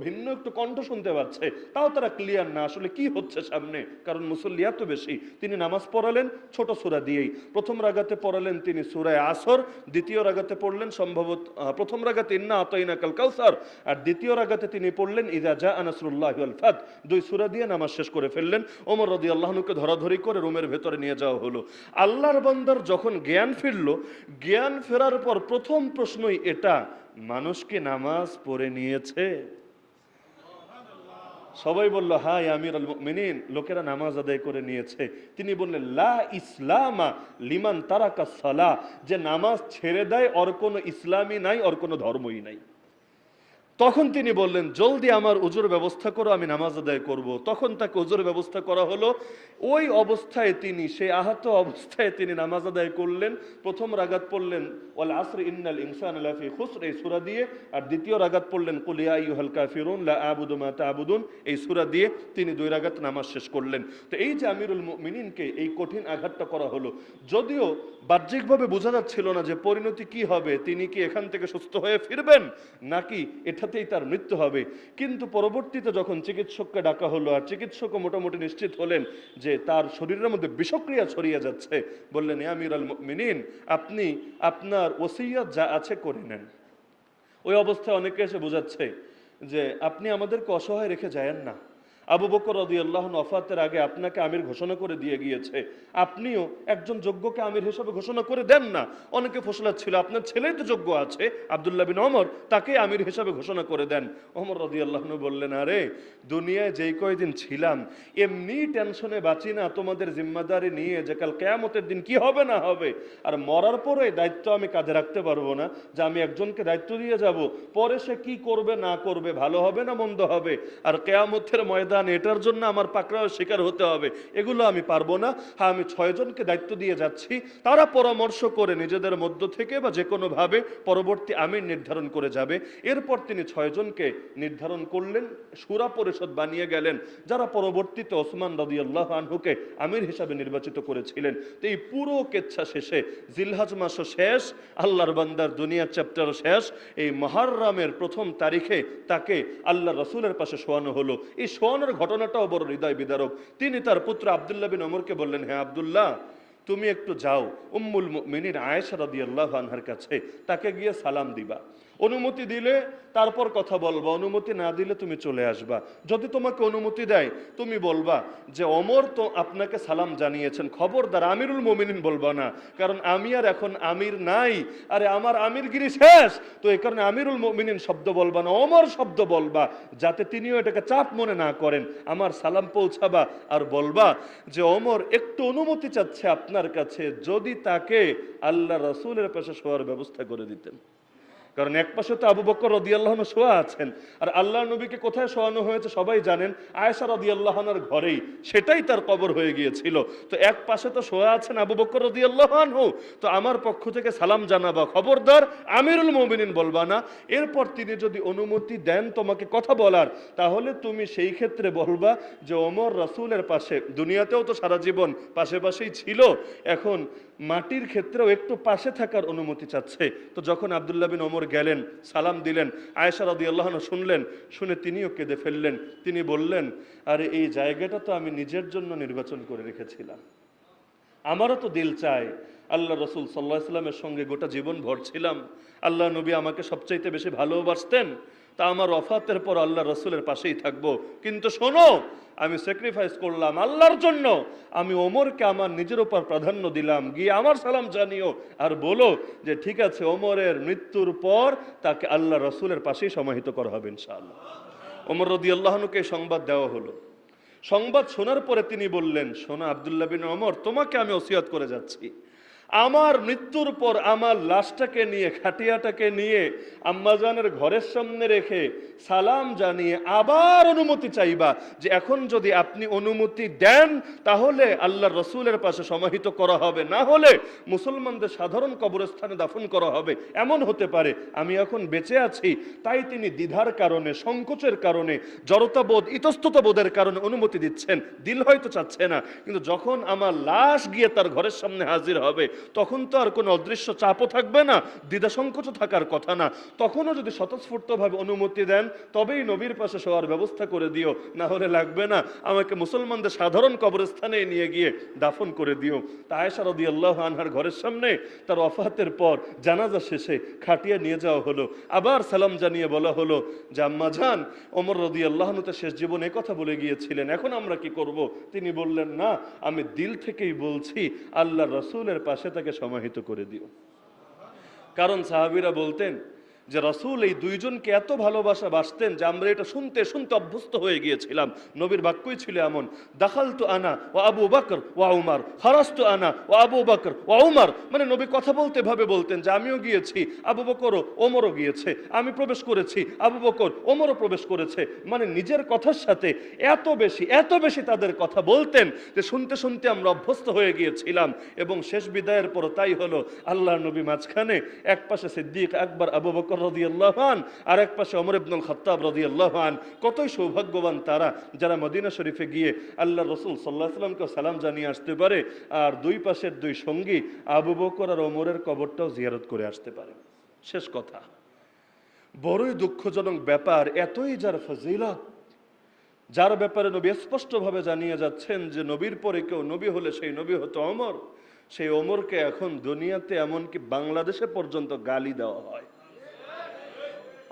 ভিন্ন একটু কণ্ঠ শুনতে পাচ্ছে, তাও তারা ক্লিয়ার না আসলে কি হচ্ছে সামনে, কারণ মুসল্লি এত বেশি। তিনি নামাজ পড়ালেন ছোট সূরা দিয়েই। প্রথম রাগাতে পড়ালেন তিনি সূরা আসর, দ্বিতীয় রাগাতে পড়লেন সম্ভবত প্রথম রাগাতে ইন্না আতাইনাকাল কাউসার, আর দ্বিতীয় রাগাতে তিনি পড়লেন ইযা জাআ নাসরুল্লাহি ওয়াল ফাত। 2 সূরা দিয়ে নামাজ শেষ করে ফেললেন। ওমর রাদিয়াল্লাহু আনহুকে ধরাধরি করে রুমের ভেতরে নিয়ে যাওয়া হলো। আল্লাহর বান্দার যখন জ্ঞান ফিরল, জ্ঞান ফেরার পর প্রথম প্রশ্নই এটা, মানুষ কি নামাজ পড়ে নিয়েছে? সবাই বলল হ্যাঁ ইয়া আমিরুল মুমিনিন, লোকেরা নামাজ আদায় করে নিয়েছে। তিনি বললেন লা ইসলামা লিমান তারাকা সালাহ, যে নামাজ ছেড়ে দেয় ওর কোনো ইসলামই নাই, ওর কোনো ধর্মই নাই। তখন তিনি বললেন, জলদি আমার উজুর ব্যবস্থা করো, আমি নামাজ আদায় করব। তখন তাকে উজুর ব্যবস্থা করা হলো। ওই অবস্থায় তিনি, সেই আহত অবস্থায় তিনি নামাজ আদায় করলেন। প্রথম রাগাত পড়লেন ওয়াল আসরি ইন্নাল ইনসানা লাফি খুসর, এই সূরা দিয়ে। আর দ্বিতীয় রাগাত পড়লেন কুল ইয়া আইয়ুহাল কাফিরুন লা আ'বুদু মা তা'বুদুন, এই সূরা দিয়ে তিনি 2 রাগাত নামাজ শেষ করলেন। তো এই যে আমিরুল মুমিনিনকে এই কঠিন আঘাতটা করা হলো, যদিও বাহ্যিকভাবে বোঝা যাচ্ছিল না যে পরিণতি কি হবে, তিনি কি এখান থেকে সুস্থ হয়ে ফিরবেন নাকি এটাতেই তার মৃত্যু হবে। কিন্তু পরবর্তীতে যখন চিকিৎসককে ডাকা হলো, আর চিকিৎসকও মোটামুটি নিশ্চিত হলেন যে তার শরীরের মধ্যে বিষক্রিয়া ছড়িয়ে যাচ্ছে, বললেন, ইয়া আমিরুল মুমিনিন, আপনি আপনার ওসিয়ত যা আছে করে নেন। ওই অবস্থায় অনেকে এসে বোঝাচ্ছে যে আপনি আমাদেরকে অসহায় রেখে যায়েন না। আবু বকর রাদিয়াল্লাহু আনহু ওয়াফাতের আগে আপনাকে আমির ঘোষণা করে দিয়ে গিয়েছে, আপনিও একজন যোগ্যকে আমির হিসেবে ঘোষণা করে দেন না। অনেকে ফসলাত ছিল, আপনার ছেলেই তো যোগ্য আছে, আব্দুল্লাহ বিন ওমর, তাকে আমির হিসেবে ঘোষণা করে দেন। ওমর রাদিয়াল্লাহু আনহু বললেন, আরে দুনিয়ায় যেই কয়দিন ছিলাম এমনি টেনশনে বাঁচি না তোমাদের জিম্মাদারি নিয়ে যে কাল কিয়ামতের দিন কি হবে না হবে, আর মরার পরে দায়িত্ব আমি কাঁধে রাখতে পারবো না যে আমি একজনকে দায়িত্ব দিয়ে যাব, পরে সে কি করবে না করবে, ভালো হবে না মন্দ হবে, আর কিয়ামতের ময়দান এটার জন্য আমার পাকড়াও শিকার হতে হবে, এগুলো আমি পারবো না। হ্যাঁ, আমি 6 জনকে দায়িত্ব দিয়ে যাচ্ছি, তারা পরামর্শ করে নিজেদের মধ্য থেকে বা যে কোনো ভাবে পরবর্তী আমির নির্ধারণ করে যাবে। এরপর তিনি 6 জনকে নির্ধারণ করলেন, শূরা পরিষদ বানিয়ে গেলেন, যারা পরবর্তীতে ওসমান রাদিয়াল্লাহু আনহুকে আমির হিসাবে নির্বাচিত করেছিলেন। তো এই পুরো কেচ্ছা শেষে জিলহজ মাসও শেষ, আল্লাহর বান্দার দুনিয়ার চ্যাপ্টারও শেষ। এই মুহররমের 1ম তারিখে তাকে আল্লাহ রাসূলের পাশে শোয়ানো হলো। এই শোয়ানোর ঘটনাটাও বড় হৃদয় বিদারক। তিনি তার পুত্র আব্দুল্লাহ বিন ওমরকে বললেন, হ্যাঁ আব্দুল্লাহ, তুমি একটু যাও উম্মুল মুমিনিন আয়েশা রাদিয়াল্লাহু আনহার কাছে, তাকে গিয়ে সালাম দিবা। অনুমতি দিলে তারপর কথা বলবা, অনুমতি না দিলে তুমি চলে আসবা। যদি তোমাকে অনুমতি দেয় তুমি বলবা যে ওমর তো আপনাকে সালাম জানিয়েছেন, খবরদার আমিরুল মুমিনিন বলবা না, কারণ আমি আর এখন আমির নাই, আরে আমার আমিরগিরি শেষ। তো এই কারণে আমিরুল মুমিনিন শব্দ বলবা না, ওমর শব্দ বলবা, যাতে তিনিও এটাকে চাপ মনে না করেন। আমার সালাম পৌঁছাবা আর বলবা যে ওমর একটু অনুমতি চাচ্ছে আপনার কাছে, যদি তাকে আল্লাহ রাসূলের পাশে শোয়ার ব্যবস্থা করে দিতেন। কারণ এক পাশে তো আবু বকর রাদিয়াল্লাহু আনহু শোয়া আছেন, আর আল্লাহ নবীকে কোথায় শোয়ানো হয়েছে সবাই জানেন, আয়েশা রাদিয়াল্লাহু আনহার ঘরেই, সেটাই তার কবর হয়ে গিয়েছিল। তো এক পাশে তো শোয়া আছেন আবু বকর রাদিয়াল্লাহু আনহু, তো আমার পক্ষ থেকে সালাম জানাবা, খবরদার আমিরুল মুমিনিন বলবা না। এরপর তিনি যদি অনুমতি দেন তোমাকে কথা বলার, তাহলে তুমি সেই ক্ষেত্রে বলবা যে ওমর রাসূলের পাশে, দুনিয়াতেও তো সারা জীবন পাশে পাশেই ছিল, এখন মাটির ক্ষেত্রেও একটু পাশে থাকার অনুমতি চাচ্ছে। তো যখন আব্দুল্লাহ বিন ওমর গেলেন, সালাম দিলেন, আয়েশা রাদিয়াল্লাহু আনহা শুনলেন, শুনে তিনিও কেঁদে ফেললেন। তিনি বললেন, আরে এই জায়গাটা তো আমি নিজের জন্য নির্বাচন করে রেখেছিলাম, আমারও তো দিল চায় আল্লাহ রসুল সাল্লাল্লাহু আলাইহি ওয়াসাল্লামের সঙ্গে গোটা জীবন ভর ছিলাম, আল্লাহ নবী আমাকে সবচাইতে বেশি ভালোবাসতেন, তা আমার ওয়াফাতের পর আল্লাহ রসুলের পাশেই থাকবো। কিন্তু শোনো, আমি স্যাক্রিফাইস করলাম আল্লাহর জন্য, আমি ওমরকে আমার নিজের উপর প্রাধান্য দিলাম, গিয়ে আমার সালাম জানিও আর বলো যে ঠিক আছে, ওমরের মৃত্যুর পর তাকে আল্লাহ রসুলের পাশেই সমাহিত করা হবে ইনশাআল্লাহ। ওমর রাদিয়াল্লাহু আনহুকে সংবাদ দেওয়া হলো। সংবাদ শোনার পরে তিনি বললেন, শোনো আব্দুল্লাহ বিন ওমর, তোমাকে আমি ওসিয়ত করে যাচ্ছি, আমার মৃত্যুর পর আমার লাশটাকে নিয়ে, খাটিয়াটাকে নিয়ে আম্মাজানের ঘরের সামনে রেখে সালাম জানিয়ে আবার অনুমতি চাইবা যে এখন যদি আপনি অনুমতি দেন তাহলে আল্লাহ রসুলের পাশে সমাহিত করা হবে, না হলে মুসলমানদের সাধারণ কবরস্থানে দাফন করা হবে। এমন হতে পারে আমি এখন বেঁচে আছি, তাই তিনি দ্বিধার কারণে, সংকোচের কারণে, জড়তাবোধ, ইতস্ততাবোধের কারণে অনুমতি দিচ্ছেন, দিল হয়তো চাচ্ছে না, কিন্তু যখন আমার লাশ গিয়ে তার ঘরের সামনে হাজির হবে তখন তো আর কোনো অদৃশ্য চাপও থাকবে না, দ্বিধা সংকোচ থাকার কথা না। তখনও যদি স্বতঃস্ফূর্তভাবে অনুমতি দেন তবেই নবীর পাশে শোয়ার ব্যবস্থা করে দিও, না হলে লাগবে না, আমাকে মুসলমানদের সাধারণ কবরস্থানে নিয়ে গিয়ে দাফন করে দিও। তা আয়েশা রাদিয়াল্লাহু আনহার ঘরের সামনে তার ওয়াফাতের পর জানাজা শেষে খাটিয়া নিয়ে যাওয়া হলো, আবার সালাম জানিয়ে বলা হলো যে আম্মা জান, ওমর রাদিয়াল্লাহু আনহু তো শেষ জীবনে কথা বলে গিয়েছিলেন, এখন আমরা কি করব? তিনি বললেন, না, আমি দিল থেকেই বলছি আল্লাহ রসুলের পাশে তাকে সমাহিত করে দিও। কারণ সাহাবীরা বলতেন যে রাসূল এই দুইজনকে এত ভালোবাসতেন যে আমরা এটা শুনতে শুনতে অভ্যস্ত হয়ে গিয়েছিলাম। নবীর বাক্যই ছিল এমন, দাখালতু আনা ওয়া আবু বকর ওয়া উমর, খারাজতু আনা ওয়া আবু বকর ওয়া উমর। মানে নবী কথা বলতে ভাবে বলতেন যে আমিও গিয়েছি, আবু বকরও ওমরও গিয়েছে, আমি প্রবেশ করেছি, আবু বকর ওমরও প্রবেশ করেছে। মানে নিজের কথার সাথে এত বেশি তাদের কথা বলতেন যে শুনতে শুনতে আমরা অভ্যস্ত হয়ে গিয়েছিলাম। এবং শেষ বিদায়ের পর তাই হলো, আল্লাহর নবী মাঝখানে, এক পাশে সিদ্দিক আকবর আবু বকর রাদিয়াল্লাহু আনহু আর এক পাশে ওমর ইবনুল খাত্তাব রাদিয়াল্লাহু আনহু। কতই সৌভাগ্যবান তারা যারা মদিনা শরীফে গিয়ে আল্লাহর রাসূল সাল্লাল্লাহু আলাইহি ওয়াসাল্লামকে সালাম জানিয়ে আসতে পারে, আর দুই পাশের দুই সঙ্গী আবু বকর আর ওমরের কবরটাও জিয়ারত করে আসতে পারে। শেষ কথা, বড়ই দুঃখজনক ব্যাপার, এতই যার ফজিলত, যার ব্যাপারে নবী স্পষ্টভাবে জানিয়ে যাচ্ছেন যে নবীর পরে কেউ নবী হলে সেই নবী হতো ওমর, সেই ওমরকে এখন দুনিয়াতে এমনকি বাংলাদেশে পর্যন্ত গালি দেওয়া হয়।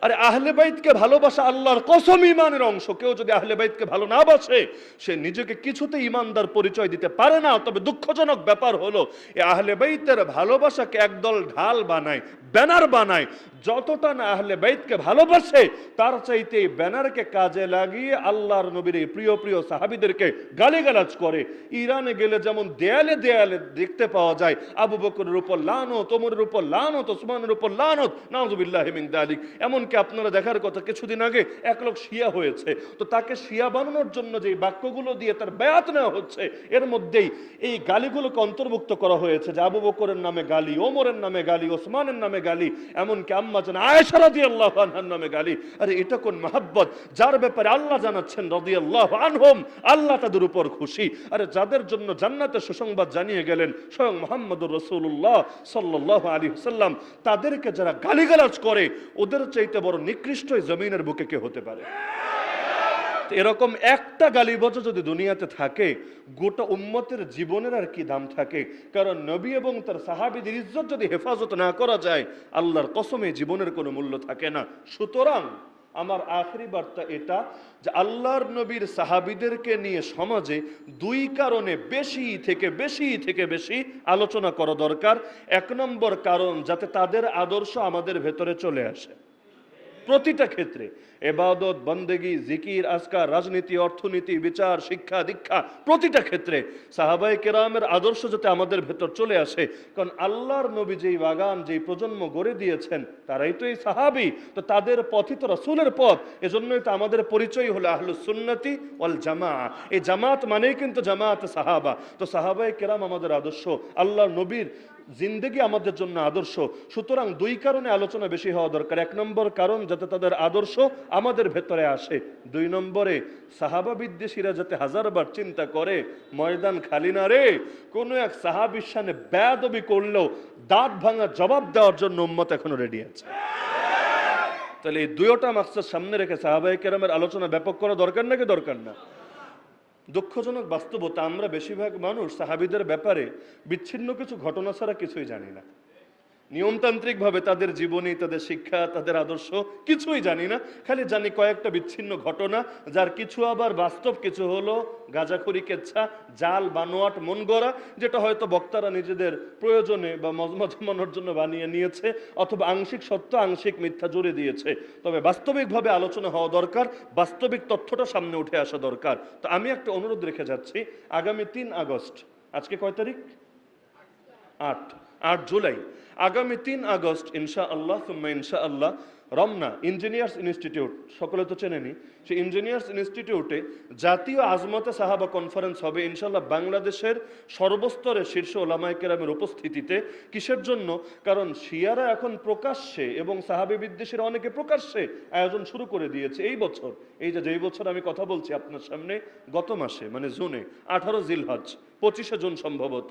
আরে আহলে বাইতকে ভালোবাসা আল্লাহর কসম ইমানের অংশ। কেউ যদি আহলে বাইতকে ভালো না বাসে সে নিজেকে কিছুতে ইমানদার পরিচয় দিতে পারে না। তবে দুঃখজনক ব্যাপার হলো এই আহলে বাইতের ভালোবাসাকে একদল ঢাল বানায়, ব্যানার বানায়। যতটা না আহলে বাইতকে ভালোবাসে তার চাইতে এই ব্যানারকে কাজে লাগিয়ে আল্লাহর নবীর এই প্রিয় প্রিয় সাহাবীদেরকে গালিগালাজ করে। ইরানে গেলে যেমন দেয়ালে দেয়ালে দেখতে পাওয়া যায় আবু বকরের উপর লানত, ওমরের উপর লানত, ওসমানের উপর লানত, নাউযুবিল্লাহি মিন যালিক। এমনকি আপনারা দেখার কথা, কিছুদিন আগে এক লোক শিয়া হয়েছে, তো তাকে শিয়া বানানোর জন্য যে বাক্যগুলো দিয়ে তার বায়াত নেওয়া হচ্ছে, এর মধ্যেই এই গালিগুলোকে অন্তর্ভুক্ত করা হয়েছে যে আবু বকরের নামে গালি, ওমরের নামে গালি, ওসমানের নামে গালি, এমনকি আম্মা জান আয়েশা রাদিয়াল্লাহু আনহার নামে গালি। আরে এটা কোন মহব্বত যার ব্যাপারে আল্লাহ জানাচ্ছেন রাদিয়াল্লাহু আনহুম, আল্লাহ তাদের উপর খুশি। আরে যাদের জন্য জান্নাতের সুসংবাদ জানিয়ে গেলেন স্বয়ং মুহাম্মদুর রাসূলুল্লাহ সাল্লাল্লাহু আলাইহি ওয়াসাল্লাম, তাদেরকে যারা গালিগালাজ করে ওদের চাইতে বড় নিকৃষ্ট জমিনের বুকে কে হতে পারে? এরকম একটা গালিবাজ যদি দুনিয়াতে থাকে, গোটা উম্মতের জীবনের আর কি দাম থাকে? কারণ নবী এবং তার সাহাবীদের ইজ্জত যদি হেফাজত না করা যায়, আল্লাহর কসমে জীবনের কোনো মূল্য থাকে না। সুতরাং আমার আখেরি বার্তা এটা যে আল্লাহর নবীর সাহাবীদেরকে নিয়ে সমাজে দুই কারণে বেশি থেকে বেশি আলোচনা করা দরকার। এক নম্বর কারণ, যাতে তাদের আদর্শ আমাদের ভেতরে চলে আসে প্রতিটা ক্ষেত্রে, ইবাদত, বন্দেগী, জিকির, আজকার, রাজনীতি, অর্থনীতি, বিচার, শিক্ষা, দীক্ষা, প্রতিটা ক্ষেত্রে সাহাবায়ে কেরামের আদর্শ যাতে আমাদের ভেতর চলে আসে। কারণ আল্লাহর নবী যেই বাগান, যেই প্রজন্ম গড়ে দিয়েছেন তারাই তো এই সাহাবী, তো তাদের পথই তো রাসূলের পথ। এজন্যই তো আমাদের পরিচয় হলো আহলুস সুন্নতি ওয়াল জামাআহ। এই জামাত মানেই কিন্তু জামাত সাহাবা। তো সাহাবায়ে কেরাম আমাদের আদর্শ, আল্লাহর নবীর জিন্দেগি আমাদের জন্য আদর্শ। সুতরাং দুই কারণে আলোচনা বেশি হওয়া দরকার। এক নম্বর কারণ, যাতে তাদের আদর্শ আমাদের ভেতরে আসে। দুই নম্বরে, সাহাবা বিদ্বেষীরা যাতে হাজারবার চিন্তা করে ময়দান খালি না রে, কোন এক সাহাবীর সামনে বেয়াদবি করলেও দাঁত ভাঙা জবাব দেওয়ার জন্য উম্মত এখনো রেডি আছে। তাহলে এই দুইটা মাকসাদ সামনে রেখে সাহাবায়ে কেরামের আলোচনা ব্যাপক করা দরকার নাকি দরকার না? দুঃখজনক বাস্তবতা, আমরা বেশিরভাগ মানুষ সাহাবীদের ব্যাপারে বিচ্ছিন্ন কিছু ঘটনা ছাড়া কিছুই জানি না। নিয়মতান্ত্রিকভাবে তাদের জীবনী, তাদের শিক্ষা, তাদের আদর্শ কিছুই জানি না। খালি জানি কয়েকটা বিচ্ছিন্ন ঘটনা, যার কিছু আবার বাস্তব, কিছু হলো গাঁজাখুরি, কেচ্ছা, জাল, বানোয়াট, মন গড়া, যেটা হয়তো বক্তারা নিজেদের প্রয়োজনে বা মজমার জন্য বানিয়ে নিয়েছে, অথবা আংশিক সত্য আংশিক মিথ্যা জুড়ে দিয়েছে। তবে বাস্তবিকভাবে আলোচনা হওয়া দরকার, বাস্তবিক তথ্যটা সামনে উঠে আসা দরকার। তো আমি একটা অনুরোধ রেখে যাচ্ছি, আগামী 3 আগস্ট, আজকে কয় তারিখ? 8 জুলাই, আগামী 3 আগস্ট ইনশাআল্লাহ সুম্মা ইনশাআল্লাহ রমনা ইঞ্জিনিয়ার্স ইনস্টিটিউট, সকলে তো চেনেনি, সেই ইঞ্জিনিয়ার্স ইনস্টিটিউটে জাতীয় আজমতে সাহাবা কনফারেন্স হবে ইনশাআল্লাহ, বাংলাদেশের সর্বস্তরের শীর্ষ ওলামায়ে কেরামের উপস্থিতিতে। কিসের জন্য? কারণ শিয়ারা এখন প্রকাশ্যে এবং সাহাবী বিদ্বেষীরা অনেকে প্রকাশ্যে আয়োজন শুরু করে দিয়েছে এই বছর। এই যেই বছর আমি কথা বলছি আপনার সামনে, গত মাসে মানে জুনে 18 জিলহজ, 25 জুন সম্ভবত,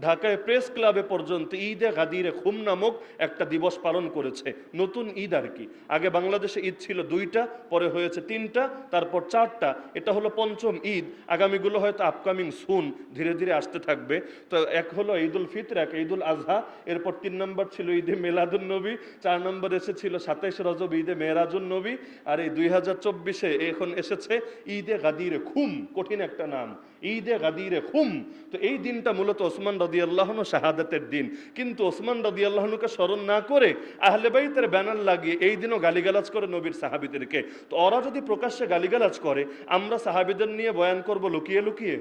ঢাকায় প্রেস ক্লাবে পর্যন্ত ঈদে গাদিরে খুম নামক একটা দিবস পালন করেছে। নতুন ঈদ আর কি। আগে বাংলাদেশে ঈদ ছিল 2টা, পরে হয়েছে 3টা, তারপর 4টা। এটা হলো 5ম ঈদ। আগামীগুলো হয়তো আপকামিং সুন, ধীরে ধীরে আসতে থাকবে। তো এক হলো ঈদুল ফিতর, এক ঈদুল আজহা, এরপর 3 নম্বর ছিল ঈদে মিলাদুন নবী, 4 নম্বর এসেছিল 27 রজব ঈদে মেরাজুন নবী, আর এই 2024-এ এখন এসেছে ঈদে গাদিরে খুম। কঠিন একটা নাম, ঈদে গাদিরে খুম। তো এই দিনটা মূলত ওসমান রাদিয়াল্লাহু আনহু শাহাদাতের দিন, কিন্তু ওসমান রাদিয়াল্লাহু আনহুকে স্মরণ না করে আহলে বাইতের ব্যানার লাগিয়ে এই দিনও গালিগালাজ করে নবীর সাহাবিদেরকে। তো ওরা যদি প্রকাশ্যে গালিগালাজ করে, আমরা সাহাবিদের নিয়ে বয়ান করব লুকিয়ে লুকিয়ে?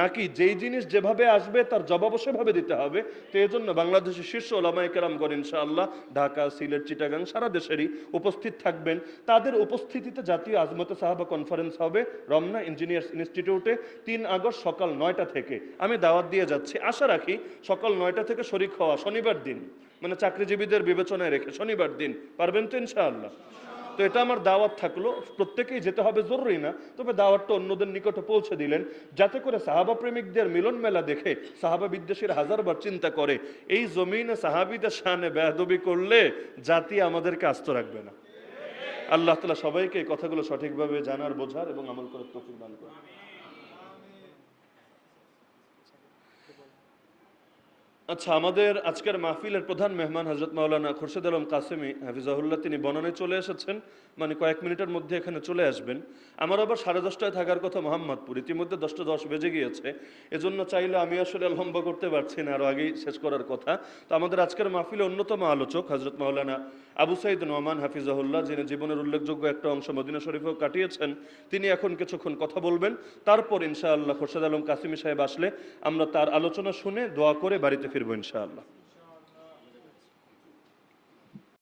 নাকি যেই জিনিস যেভাবে আসবে তার জবাবও সেভাবে দিতে হবে। তো এই জন্য বাংলাদেশের শীর্ষ ওলামায়ে কেরামগণ ইনশাআল্লাহ ঢাকা, সিলেট, চিটাগাং সারা দেশেরই উপস্থিত থাকবেন। তাদের উপস্থিতিতে জাতীয় আজমতে সাহাবা কনফারেন্স হবে রমনা ইঞ্জিনিয়ার্স ইনস্টিটিউটে ৩ আগস্ট সকাল ৯টা থেকে। আমি দাওয়াত দিয়ে যাচ্ছি, আশা রাখি সকাল ৯টা থেকে শরীক হওয়া, শনিবার দিন, মানে চাকরিজীবীদের বিবেচনায় রেখে শনিবার দিন পারবেন তো ইনশাআল্লাহ? তো এটা আমার দাওয়াত থাকলো, প্রত্যেকেই যেতে হবে জরুরি না, তবে দাওয়াতটা অন্যদের নিকটে পৌঁছে দিলেন, যাতে করে সাহাবা প্রেমিকদের মিলন মেলা দেখে সাহাবা বিদ্বেষীর হাজারবার চিন্তা করে এই জমিনে সাহাবিদের শানে বেয়াদবি করলে জাতি আমাদেরকে আস্ত রাখবে না। আল্লাহ তাআলা সবাইকে এই কথাগুলো সঠিকভাবে জানার, বোঝার এবং আমল করার তৌফিক দান করুন। আচ্ছা, আমাদের আজকের মাহফিলের প্রধান মেহমান হযরত মাওলানা খুরশেদ আলম কাসেমি হাফিজাহুল্লাহ, তিনি বনানে চলে এসেছেন, মানে কয়েক মিনিটের মধ্যে এখানে চলে আসবেন। আমার আবার 10:30টায় থাকার কথা মোহাম্মদপুর, ইতিমধ্যে 10:10 বেজে গিয়েছে, এজন্য চাইলে আমি আসলে লম্বা করতে পারছি না, আরও আগেই শেষ করার কথা। তো আমাদের আজকের মাহফিলে অন্যতম আলোচক হযরত মাওলানা আবু সাইদ নোমান হাফিজাহুল্লাহ, যিনি জীবনের উল্লেখযোগ্য একটা অংশ মদিনা শরীফেও কাটিয়েছেন, তিনি এখন কিছুক্ষণ কথা বলবেন। তারপর ইনশাআল্লাহ খুরশেদ আলম কাসেমি সাহেব আসলে আমরা তার আলোচনা শুনে দোয়া করে বাড়িতে ফিরবো ইনশাআল্লাহ।